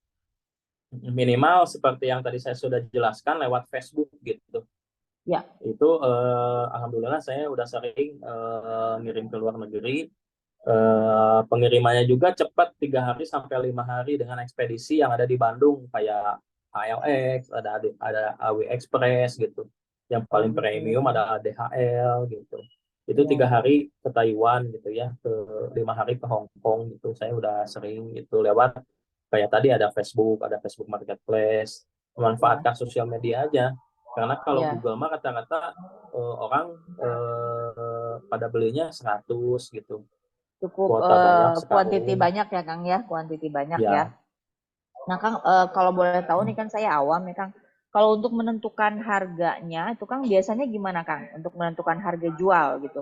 Minimal seperti yang tadi saya sudah jelaskan lewat Facebook gitu. Ya. Itu alhamdulillah saya udah sering ngirim ke luar negeri. Pengirimannya juga cepat 3 hari sampai 5 hari dengan ekspedisi yang ada di Bandung kayak ALX, ada AW Express gitu. Yang Oh paling gitu ya premium Kang. ada DHL gitu. Itu Iya, tiga iya. hari ke Taiwan gitu ya, ke 5 hari ke Hong Kong gitu. Saya udah sering itu lewat kayak tadi ada Facebook Marketplace, Iya. memanfaatkan sosial media aja. Karena kalau Iya. Google mah kata-kata orang pada belinya 100 gitu, Cukup kuota banyak kuantiti setahun. banyak ya Kang ya, kuantiti banyak ya. Ya, Nah Kang, kalau boleh tahu nih kan saya awam ya Kang. Kalau untuk menentukan harganya itu Kang biasanya gimana Kang untuk menentukan harga jual gitu?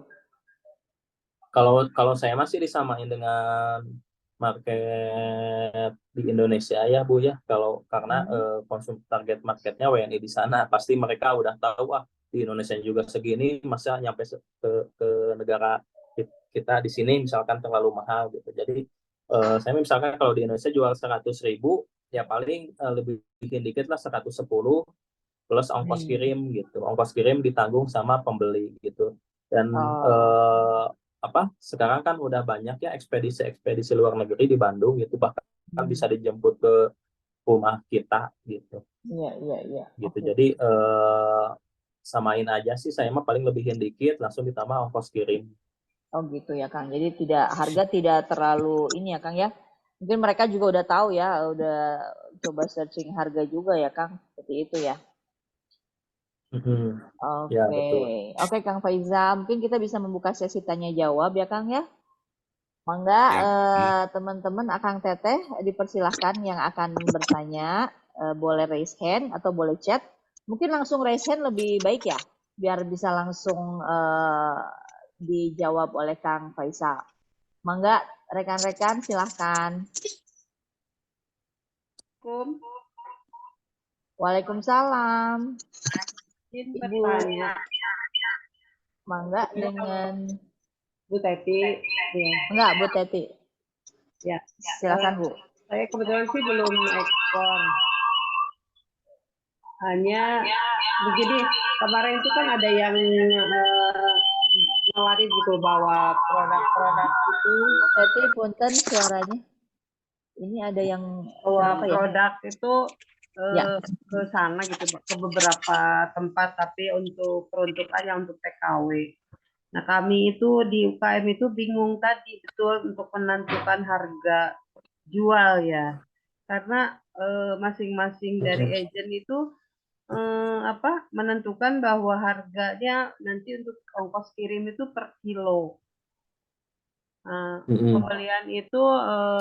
kalau kalau saya masih disamain dengan market di Indonesia ya Bu ya. Kalau karena Hmm. konsum target marketnya WNI di sana, pasti mereka udah tahu di Indonesia juga segini, masa nyampe ke negara kita di sini misalkan terlalu mahal gitu. Jadi saya misalkan kalau di Indonesia jual 100.000, ya paling lebih dikit lah 110 plus ongkos Hmm. kirim gitu. Ongkos kirim ditanggung sama pembeli gitu. Dan Oh, sekarang kan udah banyak ya ekspedisi-ekspedisi luar negeri di Bandung gitu, bahkan bisa hmm. dijemput ke rumah kita gitu. Iya, iya, iya. Gitu. Oke. Jadi samain aja sih, saya mah paling lebihin dikit langsung ditambah ongkos kirim. Oh gitu ya Kang. Jadi tidak harga tidak terlalu ini ya Kang ya. Mungkin mereka juga udah tahu ya, udah coba searching harga juga ya Kang. Seperti itu ya. Mhm. Ya Oke, betul. oke Kang Faiza, mungkin kita bisa membuka sesi tanya jawab ya Kang ya. Mangga Ya, teman-teman Akang Teteh dipersilahkan yang akan bertanya boleh raise hand atau boleh chat. Mungkin langsung raise hand lebih baik ya, biar bisa langsung dijawab oleh Kang Faisal. Mangga rekan-rekan silahkan. Assalamualaikum. Waalaikumsalam. Izin Ibu, bertanya, mangga ini dengan Bu Teti, ya, enggak Bu Teti. ya. Silahkan Bu. Saya kebetulan sih belum ekspor. Hanya begini, kemarin itu kan ada yang nawarin gitu bahwa produk-produk itu, Bu Teti punten suaranya. Ini ada yang bahwa kenapa ya? produk itu Ya. ke sana gitu, ke beberapa tempat, tapi untuk peruntukannya untuk TKW. Nah, kami itu di UKM itu bingung tadi betul untuk menentukan harga jual ya. Karena masing-masing dari Mhm. agen itu menentukan bahwa harganya nanti untuk ongkos kirim itu per kilo. Nah, Mhm. pembelian itu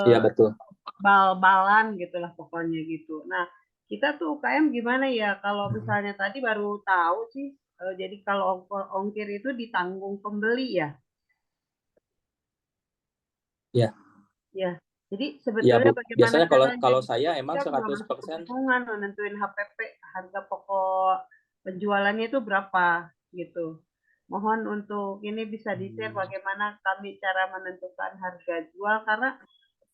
Iya betul. bal-balan gitulah pokoknya gitu. Nah, kita tuh UKM gimana ya kalau Mhm. misalnya tadi baru tahu sih, jadi kalau ongkir itu ditanggung pembeli ya. Ya, Ya, jadi iya Bu. sebetulnya bagaimana Biasanya kalau caranya kalau nih? saya emang Kita nggak masuk 100% kebingungan nentuin HPP harga pokok penjualannya itu berapa gitu. mohon untuk ini bisa di-share bagaimana kami cara menentukan harga jual, karena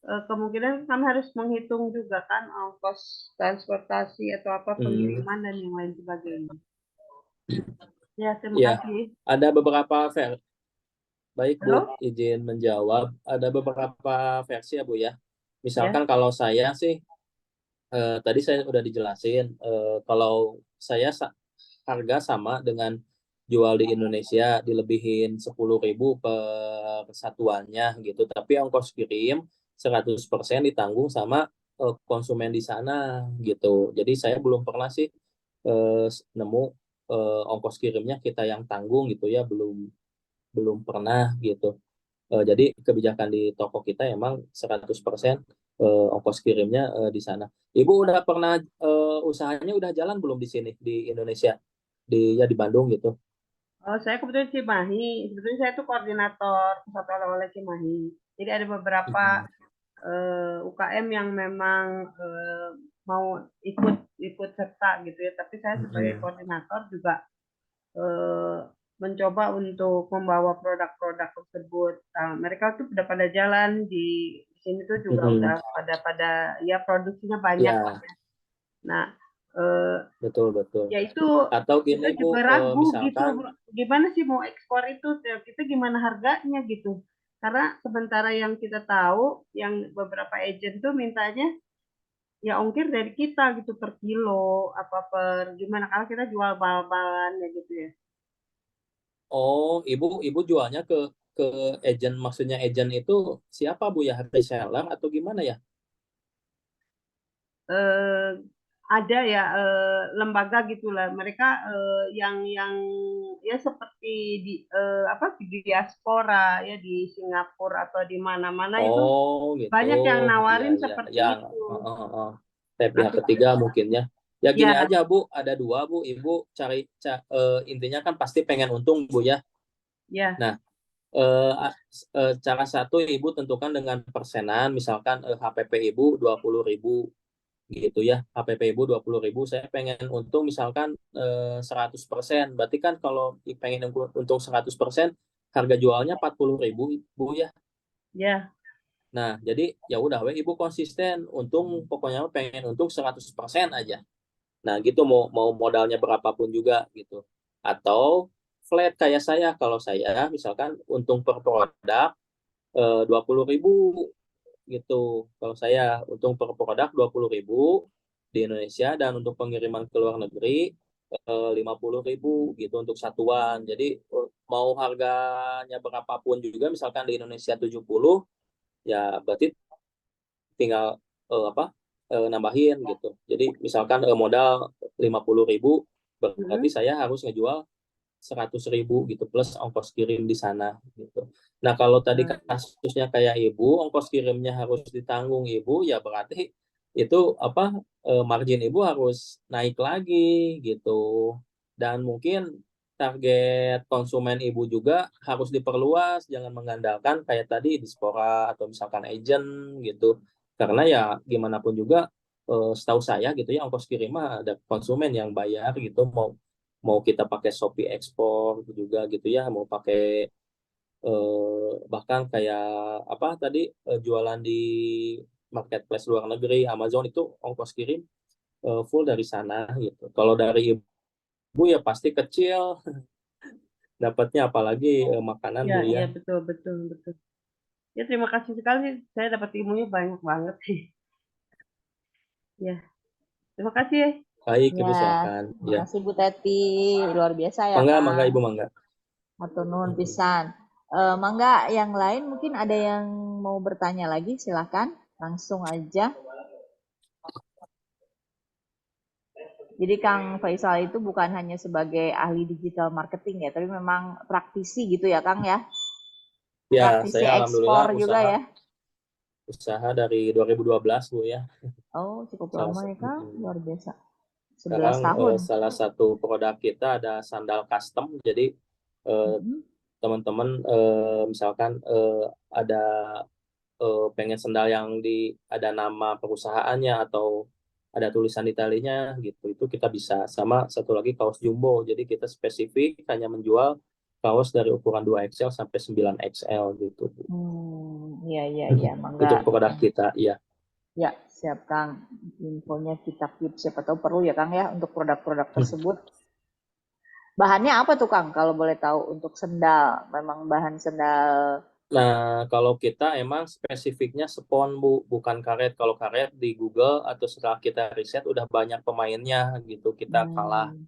kemungkinan kami harus menghitung juga kan ongkos transportasi atau apa pengiriman dan yang lain sebagainya. Ya, terima Ya, kasih. ada beberapa versi. Baik Bu, Halo? izin menjawab. Ada beberapa versi ya Bu ya. Ya, Misalkan kalau saya sih, tadi saya udah dijelasin, kalau saya harga sama dengan jual di Indonesia, dilebihin 10.000 per satuannya gitu. Tapi ongkos kirim 100% ditanggung sama konsumen di sana gitu. Jadi saya belum pernah sih nemu ongkos kirimnya kita yang tanggung gitu ya, belum belum pernah gitu. Jadi kebijakan di toko kita emang 100% ongkos kirimnya di sana. Ibu udah pernah usahanya udah jalan belum di sini di Indonesia? Di Bandung gitu. saya kebetulan Cimahi. Sebetulnya saya itu koordinator pusat oleh-oleh Cimahi. Jadi ada beberapa UKM yang memang mau ikut serta gitu ya. Tapi saya sebagai koordinator juga mencoba untuk membawa produk-produk tersebut. Mereka tuh udah pada jalan di sini tuh juga udah pada ya produksinya banyak. Ya, Nah, betul betul. ya itu Atau kita gini Bu, juga ragu gitu, misalkan gimana sih mau ekspor itu, kita gimana harganya gitu. Karena sementara yang kita tahu, yang beberapa agent tuh mintanya ya ongkir dari kita gitu per kilo, apa per gimana, karena kita jual bal-balan ya gitu ya. ibu jualnya ke agent, maksudnya agent itu siapa Bu ya? Reseller atau gimana ya? Eh, ada ya lembaga gitulah, mereka yang ya seperti di apa di diaspora ya di Singapura atau di mana-mana itu Gitu. banyak yang Iya, nawarin iya, ya. seperti itu. Kayak Nah, pihak ketiga mungkin ya. Ya gini ya, aja Bu, ada dua Bu, Ibu cari intinya kan pasti pengen untung Bu ya. ya, Nah, cara satu Ibu tentukan dengan persenan, misalkan HPP Ibu 20.000 gitu ya. HPP Ibu 20.000, saya pengen untung misalkan 100%. Berarti kan kalau pengen untung 100%, harga jualnya 40.000 Bu ya. ya, Nah, jadi ya udah we Ibu konsisten, untung pokoknya pengen untung 100% aja. Nah, gitu mau mau modalnya berapapun juga gitu. Atau flat kayak saya, kalau saya misalkan untung per produk 20.000 gitu. Kalau saya untung per produk 20.000 di Indonesia, dan untuk pengiriman ke luar negeri 50.000 gitu untuk satuan. Jadi mau harganya berapapun juga, misalkan di Indonesia 70, ya berarti tinggal nambahin gitu. Jadi misalkan modal 50.000, berarti saya harus ngejual 100.000 gitu plus ongkos kirim di sana gitu. Nah kalau tadi kasusnya kayak Ibu, ongkos kirimnya harus ditanggung Ibu, ya berarti itu margin Ibu harus naik lagi gitu. Dan mungkin target konsumen Ibu juga harus diperluas, jangan mengandalkan kayak tadi diaspora atau misalkan agent gitu. Karena ya gimana pun juga setahu saya gitu ya, ongkos kirim mah ada konsumen yang bayar gitu, mau mau kita pakai Shopee ekspor juga gitu ya, mau pakai bahkan kayak apa tadi jualan di marketplace luar negeri Amazon, itu ongkos kirim full dari sana gitu. Kalau dari Ibu ya pasti kecil dapatnya, apalagi makanan ya, Bu ya, ya. betul, betul, betul. Ya, terima kasih sekali, saya dapat ilmunya banyak banget sih. Ya, terima kasih ya. Baik Ibu, Ya, silakan terima ya. kasih Bu Teti, luar biasa ya Mangga mangga Kang. Ibu, mangga. Matur nuwun pisan. Mangga yang lain mungkin ada yang mau bertanya lagi, silakan langsung aja. Jadi Kang Faisal itu bukan hanya sebagai ahli digital marketing ya, tapi memang praktisi gitu ya Kang ya. Ya, Praktisi saya ekspor alhamdulillah juga ya. usaha dari 2012 Bu ya. Oh, cukup Salah, lama ya Kang, luar biasa. 11 Sekarang tahun. salah satu produk kita ada sandal custom. Jadi Mm-mm. teman-teman misalkan ada pengen sandal yang ada nama perusahaannya atau ada tulisan Italinya gitu, itu kita bisa. Sama satu lagi kaos jumbo. Jadi kita spesifik hanya menjual kaos dari ukuran 2XL sampai 9XL gitu, Bu. Iya, Untuk mangga. produk kita, iya. Ya, siap Kang. Infonya kita keep, siapa tahu perlu ya Kang ya untuk produk-produk tersebut. Bahannya apa tuh Kang kalau boleh tahu untuk sendal? Memang bahan sendal. Nah, kalau kita emang spesifiknya spon, Bu, bukan karet. Kalau karet di Google atau setelah kita riset udah banyak pemainnya gitu, kita kalah. Hmm,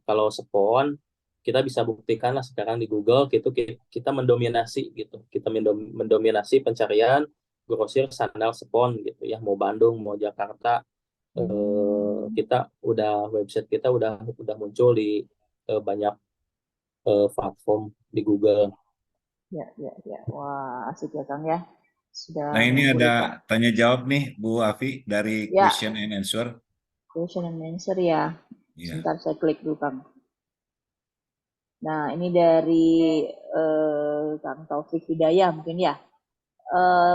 Kalau spon, kita bisa buktikan lah sekarang di Google gitu kita mendominasi gitu. Kita mendominasi pencarian grosir sandal spon gitu ya. Mau Bandung, mau Jakarta, hmm, kita website kita udah muncul di banyak platform di Google. ya. Wah, asik ya Kang ya. Nah, Sudah ini ada mengulik Kang. tanya jawab nih, Bu Afi, dari Ya, question and answer. question and answer ya. Ya. Sebentar saya klik dulu Kang. Nah, ini dari Kang Taufik Hidayah mungkin ya.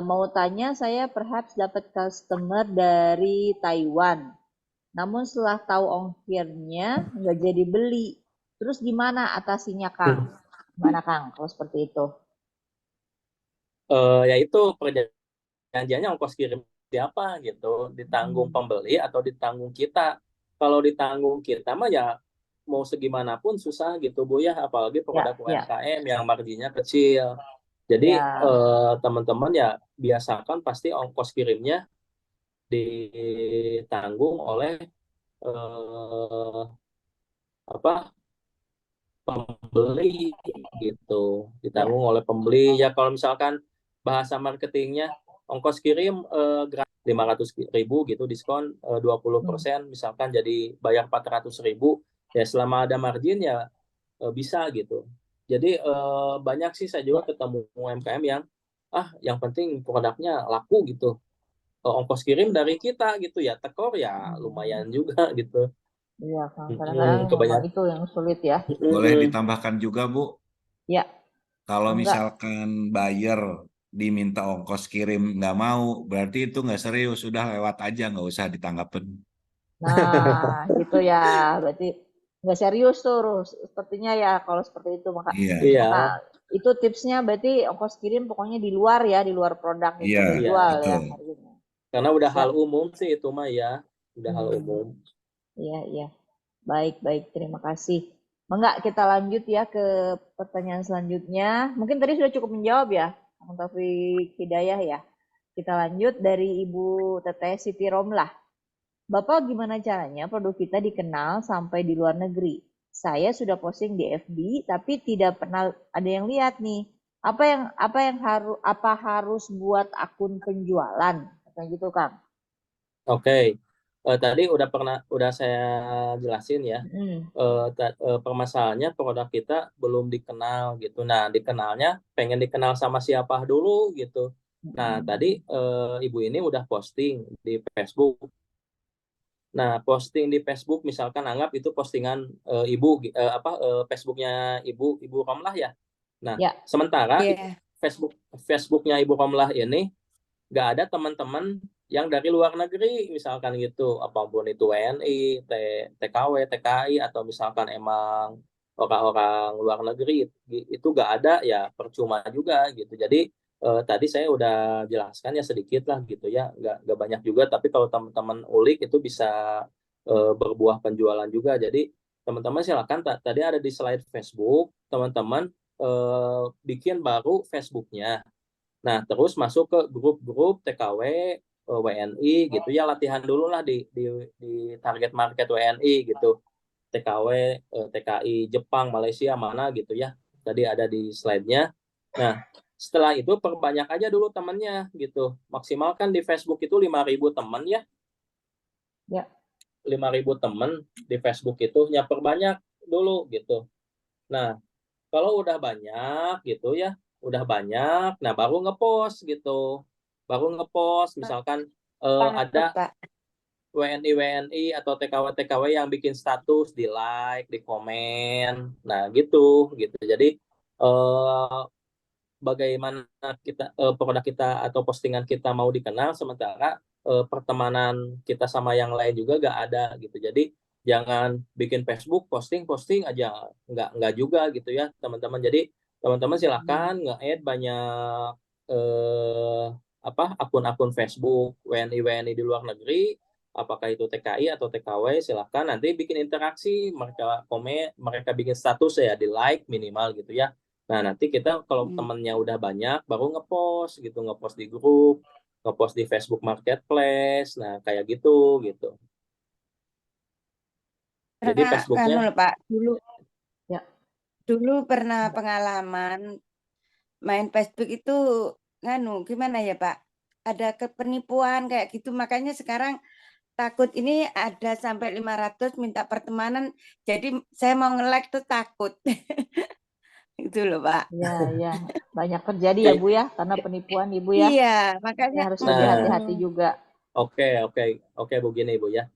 Mau tanya, saya perhaps dapat customer dari Taiwan. Namun setelah tahu ongkirnya, nggak jadi beli. Terus gimana atasinya, Kang? Gimana, Kang, kalau seperti itu? Ya itu perjanjiannya ongkos kirim siapa gitu, ditanggung Hmm. pembeli atau ditanggung kita. Kalau ditanggung kita mah ya mau segimanapun susah gitu, Bu ya, apalagi produk Ya, UMKM yang marginnya kecil. Jadi ya. teman-teman ya biasakan pasti ongkos kirimnya ditanggung oleh eh, apa pembeli gitu, Ya. ditanggung oleh pembeli ya. Kalau misalkan bahasa marketingnya ongkos kirim gratis 500.000 gitu, diskon Hmm. 20% misalkan, jadi bayar 400.000 ya, selama ada margin ya bisa gitu. Jadi banyak sih saya Ya. juga ketemu UMKM yang yang penting produknya laku gitu. Ongkos kirim dari kita gitu ya, tekor ya Hmm. lumayan juga gitu. Iya, Kang. Kadang-kadang memang Kebanyakan. itu yang sulit ya. Boleh ditambahkan juga, Bu, Ya, kalau enggak. misalkan buyer diminta ongkos kirim nggak mau, berarti itu nggak serius, udah lewat aja, nggak usah ditanggapin. Nah, gitu ya. Berarti nggak serius tuh, sepertinya ya kalau seperti itu. Maka, Iya, Iya, maka itu tipsnya berarti ongkos kirim pokoknya di luar ya, di luar produk yang iya, kita jual iya. ya betul. harganya. Karena udah hal Siap. umum sih itu mah ya, udah hal Hmm, umum. iya. Baik. Terima kasih. Enggak, kita lanjut ya ke pertanyaan selanjutnya. Mungkin tadi sudah cukup menjawab ya, Kang Taufik Hidayah ya. Kita lanjut dari Ibu Teteh Siti Romlah. Bapak gimana caranya produk kita dikenal sampai di luar negeri? Saya sudah posting di FB tapi tidak pernah ada yang lihat nih. Apa harus buat akun penjualan? Kayak gitu, Kang. Oke. Tadi udah saya jelasin ya. Hmm. Permasalahannya produk kita belum dikenal gitu. Nah, dikenalnya pengen dikenal sama siapa dulu gitu. Nah, tadi ibu ini udah posting di Facebook. Nah, posting di Facebook misalkan, anggap itu postingan ibu Facebooknya ibu Romlah ya. Nah, Ya, sementara Iya. Facebooknya ibu Romlah ini nggak ada teman-teman yang dari luar negeri misalkan gitu, apapun itu WNI, TKW, TKI, atau misalkan emang orang-orang luar negeri, itu nggak ada ya, percuma juga gitu. Jadi tadi saya udah jelaskan ya sedikit lah gitu ya, nggak banyak juga, tapi kalau teman-teman ulik itu bisa berbuah penjualan juga. Jadi teman-teman silakan, tadi ada di slide Facebook, teman-teman bikin baru Facebooknya. Nah, terus masuk ke grup-grup TKW, WNI gitu ya, latihan dulu lah di target market WNI gitu. TKW, TKI Jepang, Malaysia mana gitu ya. Tadi ada di slide-nya. Nah, setelah itu perbanyak aja dulu temennya gitu. Maksimalkan di Facebook itu 5.000 teman ya. ya. 5.000 teman di Facebook itu ya, perbanyak dulu gitu. Nah, kalau udah banyak gitu ya, udah banyak, nah baru ngepost gitu. Baru ngepost misalkan ada Pak. WNI atau TKW yang bikin status, di like, di komen. Nah, gitu. Jadi eh, bagaimana produk kita atau postingan kita mau dikenal sementara pertemanan kita sama yang lain juga gak ada gitu. Jadi Jangan bikin Facebook posting aja, nggak juga gitu ya teman-teman. Jadi teman-teman silahkan nge-add banyak akun-akun Facebook WNI di luar negeri, apakah itu TKI atau TKW, silahkan nanti bikin interaksi, mereka komen, mereka bikin status ya di like minimal gitu ya. Nah nanti kita kalau temennya udah banyak baru ngepost gitu, ngepost di grup, ngepost di Facebook Marketplace, nah kayak gitu gitu. Jadi Pernah Facebooknya loh Pak, Ya. dulu pernah pengalaman main Facebook itu gimana ya Pak? Ada penipuan kayak gitu, makanya sekarang takut ini ada sampai 500 minta pertemanan, jadi saya mau nge-like tuh takut. Itu loh Pak. Ya, banyak terjadi ya Bu ya, karena penipuan Ibu ya. Iya, Ini makanya harus lebih hati-hati juga. oke begini Bu ya.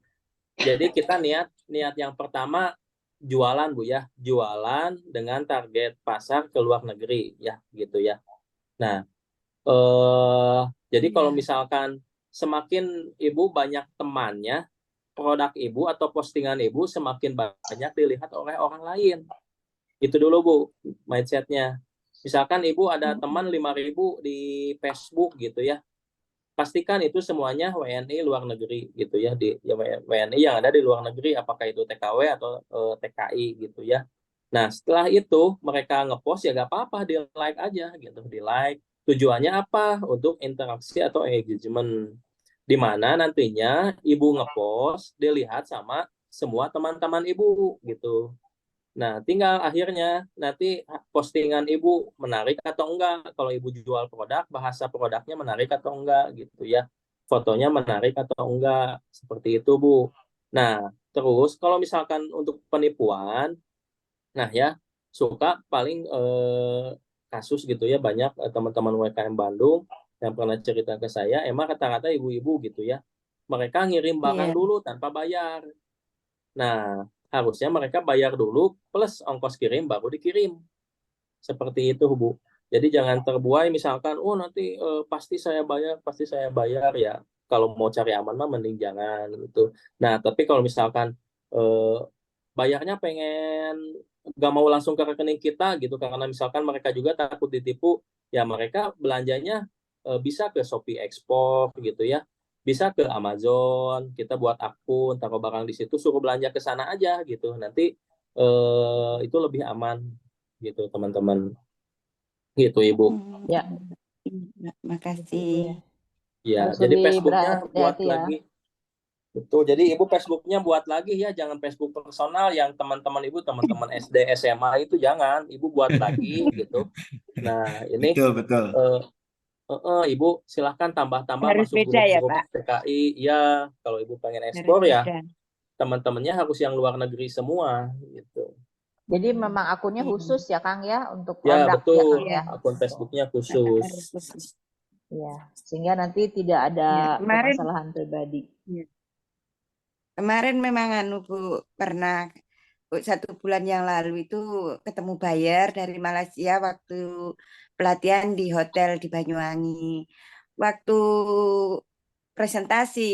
Jadi kita niat yang pertama jualan Bu ya, jualan dengan target pasar ke luar negeri ya gitu ya. Nah, jadi kalau misalkan semakin Ibu banyak temannya, produk Ibu atau postingan Ibu semakin banyak dilihat oleh orang lain. Itu dulu Bu mindsetnya. Misalkan Ibu ada teman 5.000 di Facebook gitu ya, pastikan itu semuanya WNI luar negeri gitu ya, WNI yang ada di luar negeri, apakah itu TKW atau TKI gitu ya. Nah setelah itu mereka ngepost ya gak apa-apa, di like aja gitu, di like. Tujuannya apa? Untuk interaksi atau engagement, di mana nantinya Ibu ngepost dilihat sama semua teman-teman Ibu gitu. Nah, tinggal akhirnya nanti postingan Ibu menarik atau enggak. Kalau Ibu jual produk, bahasa produknya menarik atau enggak gitu ya. Fotonya menarik atau enggak. Seperti itu, Bu. Nah, terus kalau misalkan untuk penipuan, nah ya, suka paling kasus gitu ya, banyak teman-teman UMKM Bandung yang pernah cerita ke saya, emang kata-kata ibu-ibu gitu ya, mereka ngirim barang iya. dulu tanpa bayar. Nah, harusnya mereka bayar dulu plus ongkos kirim baru dikirim. Seperti itu, Bu. Jadi jangan terbuai misalkan, oh nanti pasti saya bayar ya. Kalau mau cari aman mah mending jangan gitu. Nah, tapi kalau misalkan eh, bayarnya pengen nggak mau langsung ke rekening kita gitu, karena misalkan mereka juga takut ditipu, ya mereka belanjanya bisa ke Shopee Export gitu ya, bisa ke Amazon, kita buat akun, taruh barang di situ, suruh belanja ke sana aja gitu. Nanti itu lebih aman gitu, teman-teman. Gitu, Ibu. Ya. Makasih. Ya, Harus jadi lebih Facebooknya buat berhati-hati ya. lagi. Betul. Jadi Ibu Facebooknya buat lagi ya, jangan Facebook personal yang teman-teman Ibu, teman-teman SD, SMA itu jangan. Ibu buat lagi gitu. Nah, ini Betul. Ibu silahkan tambah-tambah Harus masuk beda ya grup-grup Pak. TKI. Ya, kalau Ibu pengen Harus ekspor ya, beda. teman-temannya harus yang luar negeri semua gitu. Jadi memang akunnya khusus ya Kang ya, untuk Ya, produk ya betul. Kang ya. Akun Facebooknya Harus khusus. khusus. Ya, sehingga nanti tidak ada Ya, kemarin permasalahan pribadi. kemarin memang Bu pernah 1 bulan yang lalu itu ketemu buyer dari Malaysia waktu pelatihan di hotel di Banyuwangi. Waktu presentasi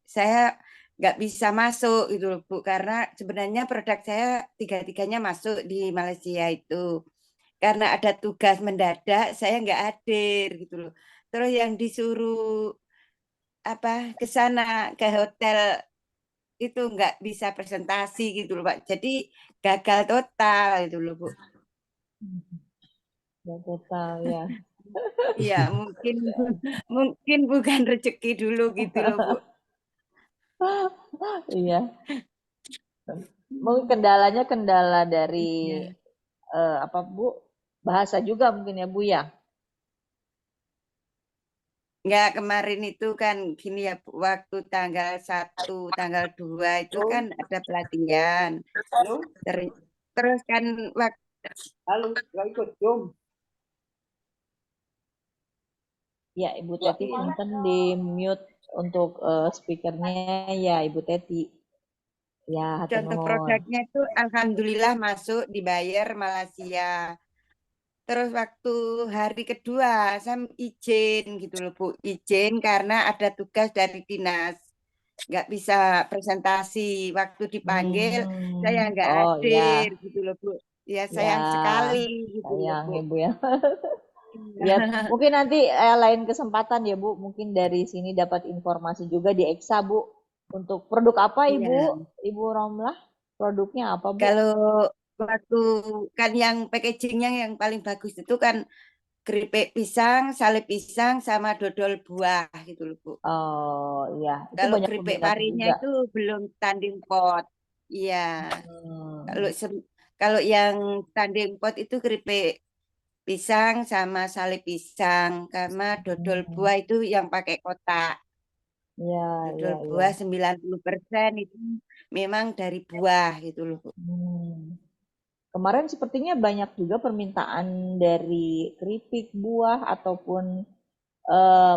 saya nggak bisa masuk gitu loh Bu, karena sebenarnya produk saya tiga-tiganya masuk di Malaysia itu. Karena ada tugas mendadak saya nggak hadir gitu loh. Terus yang disuruh ke sana ke hotel itu nggak bisa presentasi gitu loh Pak. Jadi gagal total gitu loh Bu. Ya, total ya. Iya, mungkin bukan rezeki dulu gitu loh Bu. Iya. Mungkin kendalanya kendala dari Iya. Bu? Bahasa juga mungkin ya Bu ya. Enggak, kemarin itu kan gini ya Bu, waktu tanggal 1, tanggal 2 itu kan ada pelatihan. Terus kan waktu Ya, Ibu Teti punten di mute untuk speakernya ya Ibu Teti. Ya, hatur contoh nuhun. produknya itu alhamdulillah masuk dibayar Malaysia. Terus waktu hari kedua saya izin gitu loh Bu, izin karena ada tugas dari dinas. nggak bisa presentasi. Waktu dipanggil saya nggak Oh hadir ya, gitu loh Bu. Ya sayang ya, sekali gitu loh sayang Bu. ya Bu ya. Iya. Ya, mungkin nanti lain kesempatan ya Bu, mungkin dari sini dapat informasi juga di Eksa Bu. Untuk produk apa Iya. Ibu Romlah? Produknya apa Bu? Kalau waktu kan yang packagingnya yang paling bagus itu kan keripik pisang, sale pisang, sama dodol buah gitu loh Bu. Oh iya, itu Kalau banyak keripik peminat parinya juga. itu belum standing pot. Iya. Kalau Hmm, kalau yang standing pot itu keripik pisang sama sale pisang, karena dodol hmm, buah itu yang pakai kotak. ya, Dodol ya, ya. buah 90% itu memang dari buah gitu loh Bu. Hmm. Kemarin sepertinya banyak juga permintaan dari keripik buah ataupun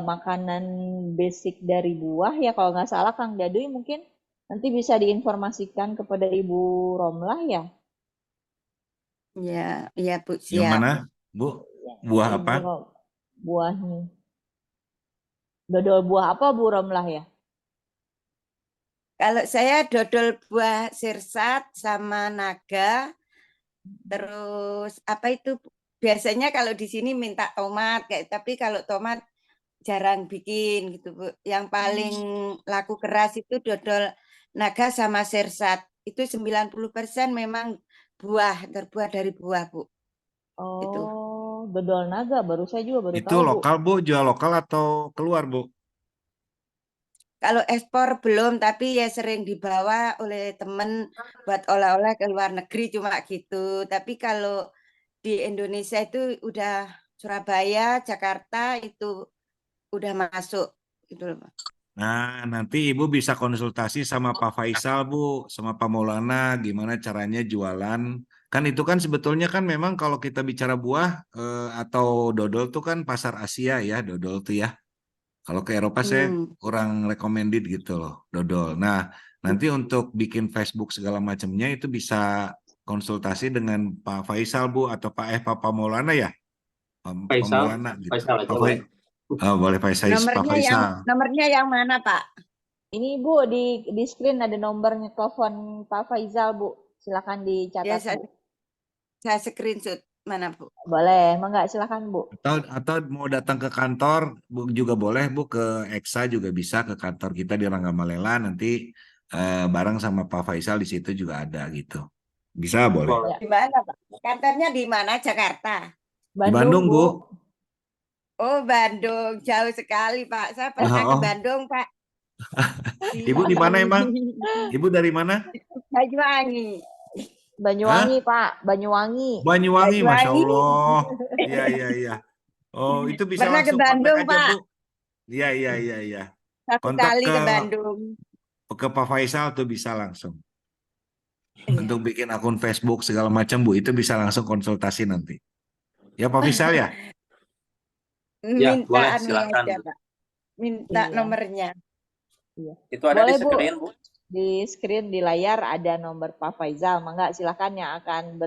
makanan basic dari buah ya kalau nggak salah Kang Daduy mungkin nanti bisa diinformasikan kepada Ibu Romlah ya. Iya, iya Bu, Yang siap. mana, Bu? Buah Ibu apa? buahnya. Dodol buah apa Bu Romlah ya? Kalau saya dodol buah sirsat sama naga, terus apa itu biasanya kalau di sini minta tomat kayak, tapi kalau tomat jarang bikin gitu Bu. Yang paling laku keras itu dodol naga sama sirsat. Itu 90% memang buah, terbuat dari buah Bu. Itu. Oh, dodol naga baru saya juga baru Itu tahu Bu. lokal, Bu? Jual lokal atau keluar, Bu? Kalau ekspor belum, tapi ya sering dibawa oleh temen buat oleh-oleh ke luar negeri cuma gitu. Tapi kalau di Indonesia itu udah Surabaya, Jakarta itu udah masuk gitu loh. Nah, nanti Ibu bisa konsultasi sama Pak Faisal, Bu, sama Pak Maulana, gimana caranya jualan. Kan itu kan sebetulnya kan memang kalau kita bicara buah atau dodol tuh kan pasar Asia ya, dodol tuh ya. Kalau ke Eropa saya Hmm. kurang recommended gitu loh, dodol. Nah, nanti untuk bikin Facebook segala macamnya itu bisa konsultasi dengan Pak Faisal, Bu, atau Pak Maulana ya? Pak Faisal, Maulana gitu. Faisal aja Pak boleh. Oh, boleh Pak Faisal. Nomornya yang mana, Pak? Ini Bu di screen ada nomornya telepon Pak Faizal Bu. Silakan Ya dicatat Bu. saya screenshot mana, Bu? Boleh, mangga silakan Bu. Atau mau datang ke kantor Bu, juga boleh Bu, ke Eksa juga bisa, ke kantor kita di Ranggamallela nanti bareng sama Pak Faisal di situ juga ada gitu. Bisa boleh. Boleh. Ya, Di mana, Pak? Kantornya di mana? Jakarta. Di Bandung Bandung Bu. Bu. Oh, Bandung. Jauh sekali, Pak. Saya pernah ke Oh, Bandung, Pak. Ibu di mana Di emang? Ibu dari mana? Banyuwangi. Banyuwangi Hah? Pak, Banyuwangi. Banyuwangi, Masya Banyuwangi. Allah. Iya, iya, iya. Oh, itu bisa Pernah ke langsung kontak Bandung, aja, Bu. Pak. Iya, iya, iya, iya. Satu Kontak kali ke Bandung. ke Pak Faisal tuh bisa langsung. Iya. Untuk bikin akun Facebook segala macam, Bu, itu bisa langsung konsultasi nanti. Ya, Pak Faisal ya? Ya, Minta boleh anunya silakan. aja, Pak. Minta Iya, nomornya. iya. Itu ada di Boleh Bu, screen, Bu. di screen di layar ada nomor Pak Faizal. Mangga silakan yang akan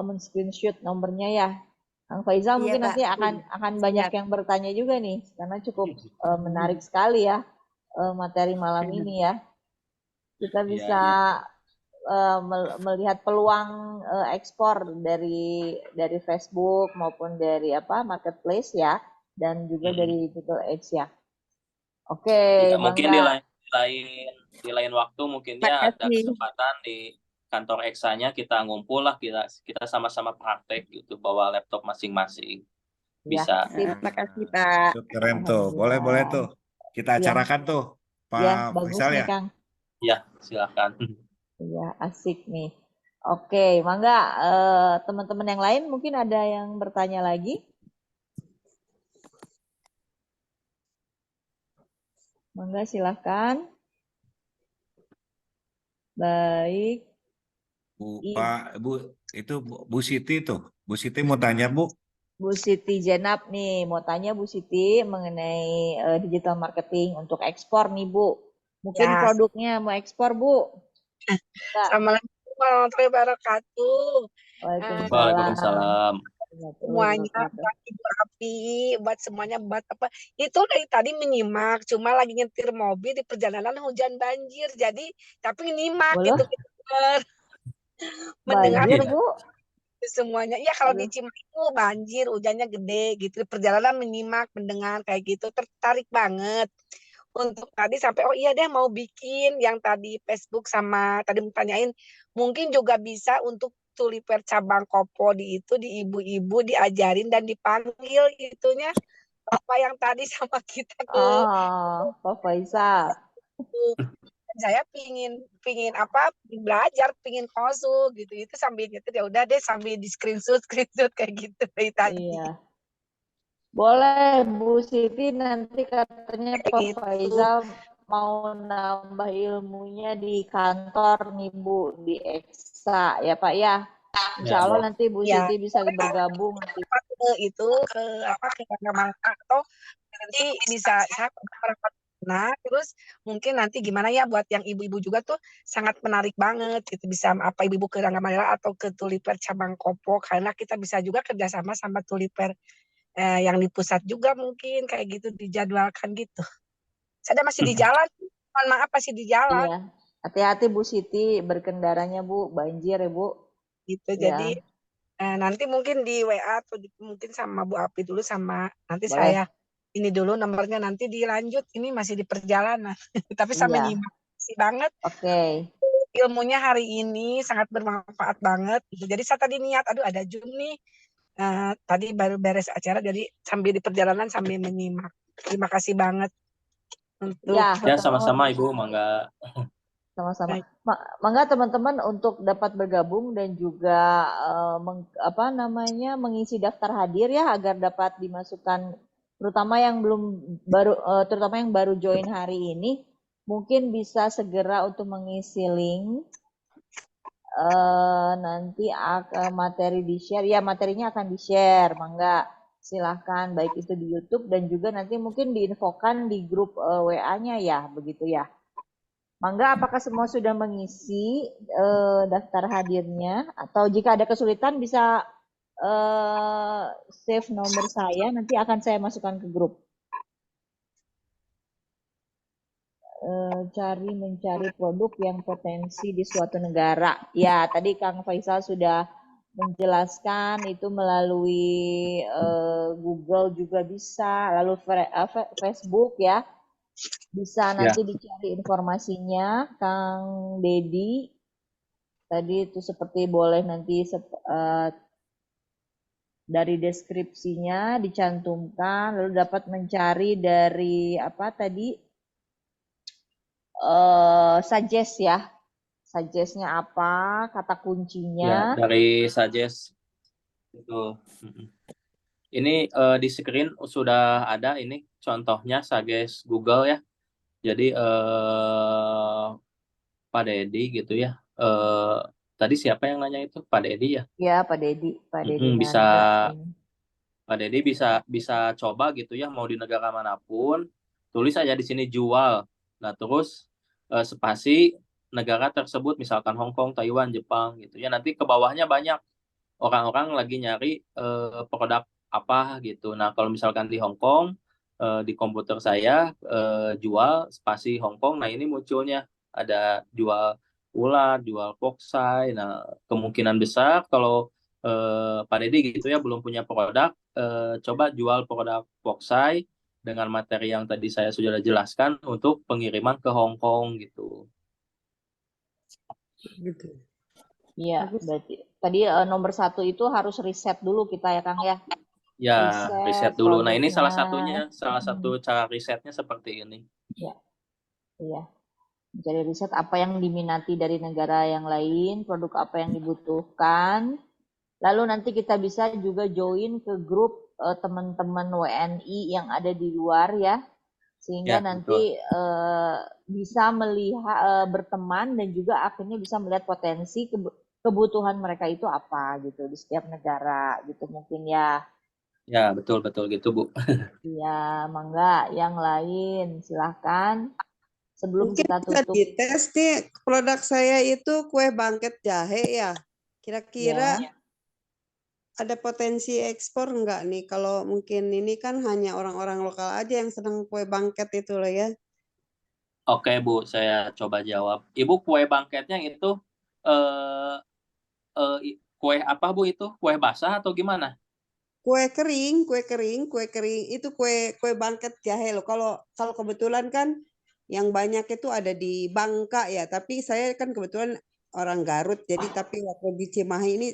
men-screenshot nomornya ya. Kang Faizal Iya, mungkin Pak. nanti akan banyak Siap. yang bertanya juga nih karena cukup menarik sekali ya materi malam ini ya. Kita Iya, bisa iya. melihat peluang ekspor dari Facebook maupun dari marketplace ya dan juga dari Google Ads ya. Oke, Iya, mungkin Bangga. di lain waktu mungkinnya ada Makasih. kesempatan di kantor Eksanya kita ngumpul lah, kita sama-sama praktek gitu, bawa laptop masing-masing. Ya, Bisa. sip. Makasih, Pak. Itu keren tuh. Boleh, boleh Alhamdulillah. tuh. Kita Ya, acarakan tuh, Pak ya bagus Faisal nih ya. Kang. Ya, silakan. Ya, asik nih. Oke, Mangga teman-teman yang lain mungkin ada yang bertanya lagi? Mangga silahkan. Baik. Bu, itu Bu Siti tuh. Bu Siti mau tanya, Bu. Bu Siti Jenab nih, mau tanya Bu Siti mengenai digital marketing untuk ekspor nih Bu. Mungkin Ya, produknya mau ekspor Bu? Enggak. Assalamualaikum warahmatullahi wabarakatuh. Waalaikumsalam. Waalaikumsalam. semuanya buat Ibu Api, buat semuanya, buat apa. Itu dari tadi menyimak, cuma lagi nyetir mobil di perjalanan hujan banjir. Jadi tapi nyimak Walah, gitu mendengar banjir, Iya. Bu. semuanya. Ya kalau di Aduh. Cimahi itu banjir, hujannya gede gitu. Di perjalanan menyimak, mendengar kayak gitu, tertarik banget. Untuk tadi sampai oh iya deh mau bikin yang tadi Facebook sama tadi tanyain mungkin juga bisa untuk tuliper cabang Kopo di itu di ibu-ibu diajarin dan dipanggil itunya apa yang tadi sama kita ke Oh, Pak Faisal. saya pingin apa belajar pingin konsul gitu itu sambil nyetir ya udah deh sambil di screenshot kayak gitu dari tadi Iya. Boleh Bu Siti, nanti katanya kayak Pak gitu. Faisal mau nambah ilmunya di kantor nih Bu, di Eksa ya Pak ya. Insya Allah nanti Bu Ya, Siti bisa bergabung nanti. ke itu ke apa ke Mangka atau nanti bisa saya merapat nah terus mungkin nanti gimana ya buat yang ibu-ibu juga tuh sangat menarik banget itu bisa apa ibu-ibu ke Ranggamanela atau ke Tuliper cabang Kopo karena kita bisa juga kerjasama sama Tuliper yang di pusat juga mungkin kayak gitu dijadwalkan gitu. Saya masih di jalan, mohon maaf masih di jalan Iya. Hati-hati Bu Siti berkendaranya Bu, banjir ya Bu. gitu. Ya, Jadi nanti mungkin di WA atau mungkin sama Bu Api dulu sama nanti boleh. saya ini dulu nomornya nanti dilanjut ini masih di perjalanan tapi saya Iya. menyimak sih banget Oke. ilmunya hari ini sangat bermanfaat banget gitu. Jadi saya tadi niat aduh ada Zoom nih tadi baru beres acara jadi sambil di perjalanan sambil menyimak. Terima kasih banget untuk Ya, Ya, sama-sama Ibu, mangga. sama-sama. Mangga teman-teman untuk dapat bergabung dan juga mengisi daftar hadir ya agar dapat dimasukkan terutama yang terutama yang baru join hari ini mungkin bisa segera untuk mengisi link nanti materi di-share ya materinya akan di-share mangga silahkan baik itu di YouTube dan juga nanti mungkin diinfokan di grup WA-nya ya begitu ya. Mangga, apakah semua sudah mengisi daftar hadirnya? Atau jika ada kesulitan bisa save nomor saya, nanti akan saya masukkan ke grup. Mencari produk yang potensi di suatu negara. Ya, tadi Kang Faisal sudah menjelaskan itu melalui Google juga bisa, lalu Facebook ya. Bisa nanti dicari informasinya, Kang Dedi. Tadi itu seperti boleh nanti dari deskripsinya dicantumkan, lalu dapat mencari dari apa tadi suggest ya, suggestnya apa, kata kuncinya. Ya, dari suggest itu. Ini di screen sudah ada ini contohnya suggest Google ya. Jadi Pak Dedi gitu ya. Tadi siapa yang nanya itu? Pak Dedi ya. Ya, Pak Dedi Bisa Nanda. Pak Dedi bisa coba gitu ya mau di negara manapun tulis aja di sini jual. Nah terus spasi negara tersebut misalkan Hong Kong, Taiwan, Jepang gitu ya. Nanti ke bawahnya banyak orang-orang lagi nyari produk apa gitu. Nah kalau misalkan di Hong Kong di komputer saya jual spasi Hong Kong. Nah ini munculnya ada jual ulat, jual poksai. Nah kemungkinan besar kalau Pak Deddy gitu ya belum punya produk, coba jual produk poksai dengan materi yang tadi saya sudah jelaskan untuk pengiriman ke Hong Kong gitu. Gitu. Iya, Bagus. berarti tadi nomor 1 itu harus riset dulu kita ya Kang ya. Ya, riset dulu. Nah, ini salah produknya. satu cara risetnya seperti ini. Ya, iya. Mencari riset apa yang diminati dari negara yang lain, produk apa yang dibutuhkan. Lalu nanti kita bisa juga join ke grup teman-teman WNI yang ada di luar ya. Sehingga Ya, nanti bisa melihat berteman dan juga akhirnya bisa melihat potensi kebutuhan mereka itu apa gitu di setiap negara gitu mungkin ya. Ya, betul gitu, Bu. Iya, mangga yang lain silahkan. Sebelum Mungkin kita bisa tutup. dites nih produk saya itu kue bangket jahe ya. Kira-kira ada potensi ekspor enggak nih? Kalau mungkin ini kan hanya orang-orang lokal aja yang senang kue bangket itu loh ya. Oke Bu, saya coba jawab. Ibu, kue bangketnya itu eh, kue apa Bu itu? Kue basah atau gimana? Kue kering itu kue bangket jahe loh. Kalau kebetulan kan yang banyak itu ada di Bangka ya, tapi saya kan kebetulan orang Garut, jadi tapi waktu di Cimahi ini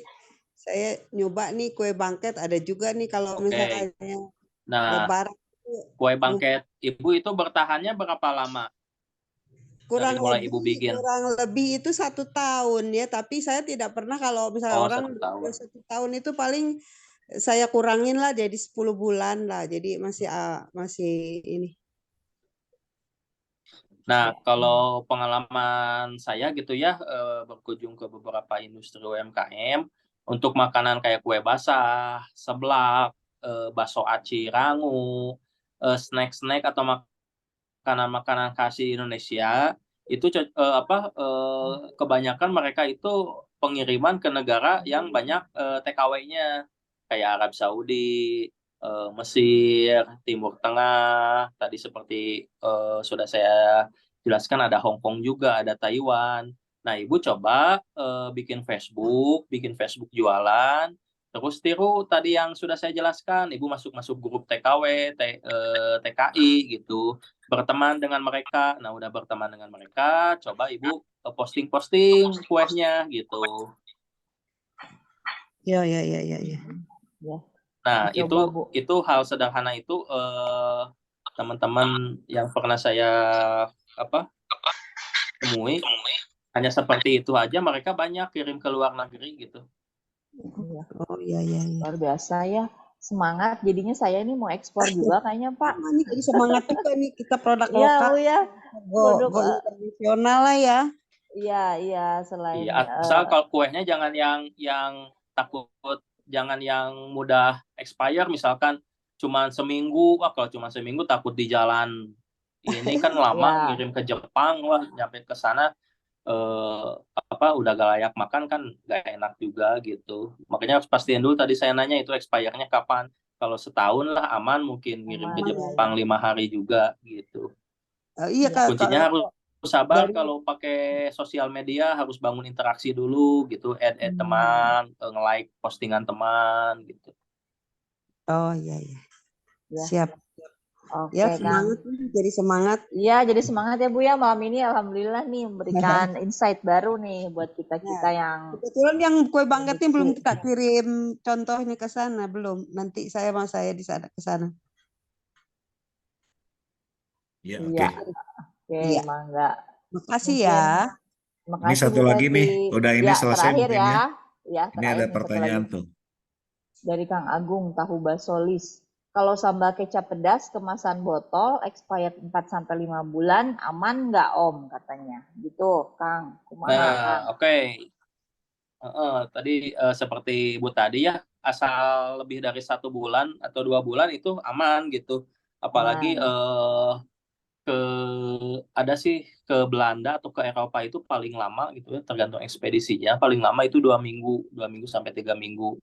saya nyoba nih kue bangket ada juga nih kalau Oke. misalnya Nah, Lebaran itu kue bangket Ibu itu bertahannya berapa lama dari mulai Ibu bikin? kurang lebih itu 1 tahun ya, tapi saya tidak pernah kalau misalnya Oh, orang 1 tahun. 1 tahun itu paling saya kurangin lah jadi 10 bulan lah, jadi masih ini. Nah, kalau pengalaman saya gitu ya, berkunjung ke beberapa industri UMKM, untuk makanan kayak kue basah, seblak, bakso aci rangu, snack-snack atau makanan-makanan khas Indonesia, itu kebanyakan mereka itu pengiriman ke negara yang banyak TKW-nya, kayak Arab Saudi, Mesir, Timur Tengah, tadi seperti sudah saya jelaskan ada Hong Kong juga, ada Taiwan. Nah, Ibu coba bikin Facebook jualan, terus tiru tadi yang sudah saya jelaskan, Ibu masuk grup TKW, TKI gitu, berteman dengan mereka. Nah, udah berteman dengan mereka, coba Ibu posting-posting kuehnya gitu. Ya. Nah, Coba, Bu. itu hal sederhana itu teman-teman yang pernah saya temui, hanya seperti itu aja mereka banyak kirim ke luar negeri gitu. Oh iya. Luar biasa ya. Semangat jadinya saya ini mau ekspor juga kayaknya Pak. Sama nih, jadi semangat juga nih kita produk Iya lokal. Bu ya. Produk Go internasional lah ya. Iya selain Iya, asal kalau kuehnya jangan yang takut, jangan yang mudah expire, misalkan cuma seminggu. Wah, kalau cuma seminggu takut di jalan ini kan lama, Iya. ngirim ke Jepang, wah nyampe ke sana udah gak layak makan kan gak enak juga gitu. Makanya harus pastiin dulu, tadi saya nanya itu expire-nya kapan. Kalau setahun lah aman, mungkin ngirim ke Aman, Jepang 5 hari juga gitu. Iya Kak, Kuncinya harus sabar. dari- Kalau pakai sosial media harus bangun interaksi dulu gitu, add teman, nge-like postingan teman gitu. Oh iya. Ya. Siap. Oke, Ya Kang. semangat nih, jadi semangat. Iya, jadi semangat ya Bu ya, malam ini alhamdulillah nih memberikan insight baru nih buat kita-kita yang Kebetulan yang kue bangket ini belum kita kirim contoh ini ke sana, belum. Nanti saya di sana ke sana. Ya, Iya. oke. Oke, Iya. mangga. Makasih Mungkin- ya. Makasih Ini satu Bu lagi Tati. nih, udah ini Ya, selesai terakhir mungkin ya. ya. Ya, Ini ada terakhir nih, satu pertanyaan lagi. tuh. Dari Kang Agung, tahu basolis. Kalau sambal kecap pedas kemasan botol expired 4-5 bulan aman nggak Om katanya. Gitu, Kang. Kumaha, Kang? Nah, oke. Tadi seperti Ibu tadi ya, asal lebih dari 1 bulan atau 2 bulan itu aman gitu. Apalagi ada sih ke Belanda atau ke Eropa itu paling lama gitu ya, tergantung ekspedisinya. Paling lama itu 2 minggu sampai 3 minggu.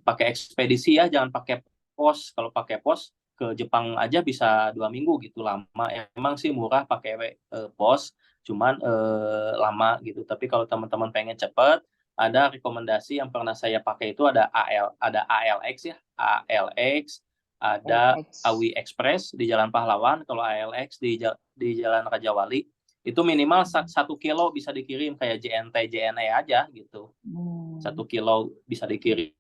Pakai ekspedisi ya, jangan pakai pos. Kalau pakai pos ke Jepang aja bisa 2 minggu gitu, lama. Emang sih murah pakai pos, cuman lama gitu. Tapi kalau teman-teman pengen cepet, ada rekomendasi yang pernah saya pakai itu ada ALX ya, ALX, ada Awi Express di Jalan Pahlawan. Kalau ALX di Jalan Raja Wali itu minimal 1 kilo bisa dikirim, kayak JNT JNE aja gitu. 1 kilo bisa dikirim.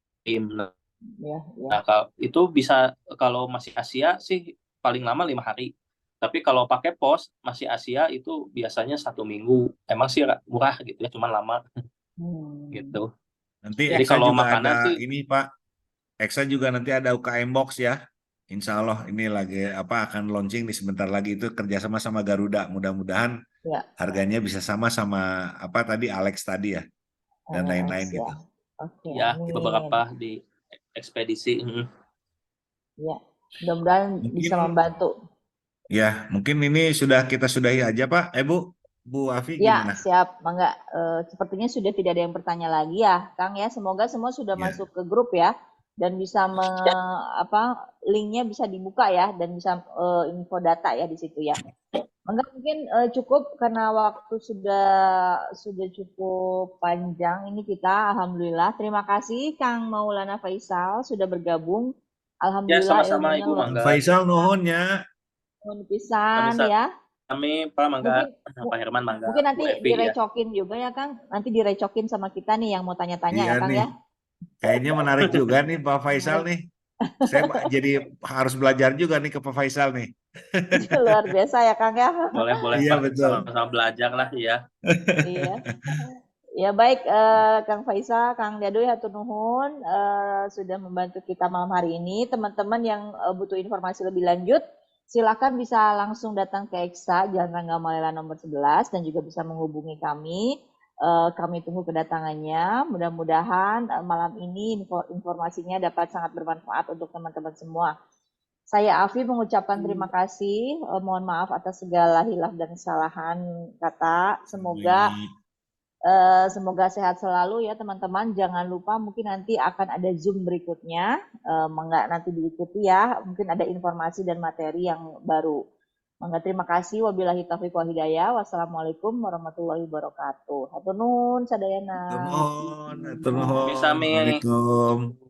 Ya. Nah, itu bisa, kalau masih Asia sih paling lama 5 hari. Tapi kalau pakai pos masih Asia itu biasanya 1 minggu. Emang sih murah gitu ya, cuman lama gitu. Nanti Jadi Eksa kalau juga makanan ada sih, ini Pak. Eksa juga nanti ada UKM Box ya. Insya Allah ini lagi akan launching nih sebentar lagi, itu kerjasama sama Garuda. Mudah-mudahan Ya. harganya bisa sama tadi Alex tadi ya, dan lain-lain gitu. Oke, ya amin. beberapa di ekspedisi. Ya, mudah-mudahan bisa membantu. Ya, mungkin ini kita sudahi aja Pak, Bu. Bu Afi Ya, gimana? siap. Mangga. Sepertinya sudah tidak ada yang bertanya lagi ya, Kang ya. Semoga semua sudah Ya. masuk ke grup ya dan bisa linknya bisa dibuka ya dan bisa info data ya di situ ya. Mangga mungkin cukup karena waktu sudah cukup panjang ini kita. Alhamdulillah. Terima kasih Kang Maulana Faisal sudah bergabung. Ya, Alhamdulillah sama-sama ilmunya Ibu, luar mangga. Faisal nuhun ya. biasa pisan ya. Kami Pak Mangga, Mungkin Pak Herman Mangga, mungkin Bu nanti Evi ya. direcokin juga ya Kang. Nanti direcokin sama kita nih yang mau tanya-tanya Iya ya Kang nih. ya. Kayaknya menarik juga nih Pak Faisal nih. Saya jadi harus belajar juga nih ke Pak Faisal nih. Luar biasa ya Kang ya. Boleh Iya Pak, betul. sama-sama belajar lah ya. Iya. Ya baik Kang Faisal, Kang Dadoy hatur nuhun sudah membantu kita malam hari ini. Teman-teman yang butuh informasi lebih lanjut, silakan bisa langsung datang ke EXA Jalan Rangga Malela nomor 11 dan juga bisa menghubungi kami. Kami tunggu kedatangannya. Mudah-mudahan malam ini informasinya dapat sangat bermanfaat untuk teman-teman semua. Saya Afi mengucapkan terima kasih. Mohon maaf atas segala hilaf dan kesalahan kata. Semoga sehat selalu ya teman-teman. Jangan lupa mungkin nanti akan ada Zoom berikutnya. Mangga nanti diikuti ya. Mungkin ada informasi dan materi yang baru. Mangga terima kasih. Wabillahi taufiq wal hidayah. Wassalamualaikum warahmatullahi wabarakatuh. Hatur nuhun sadayana. Hatur nuhun. Sami-sami. Assalamualaikum.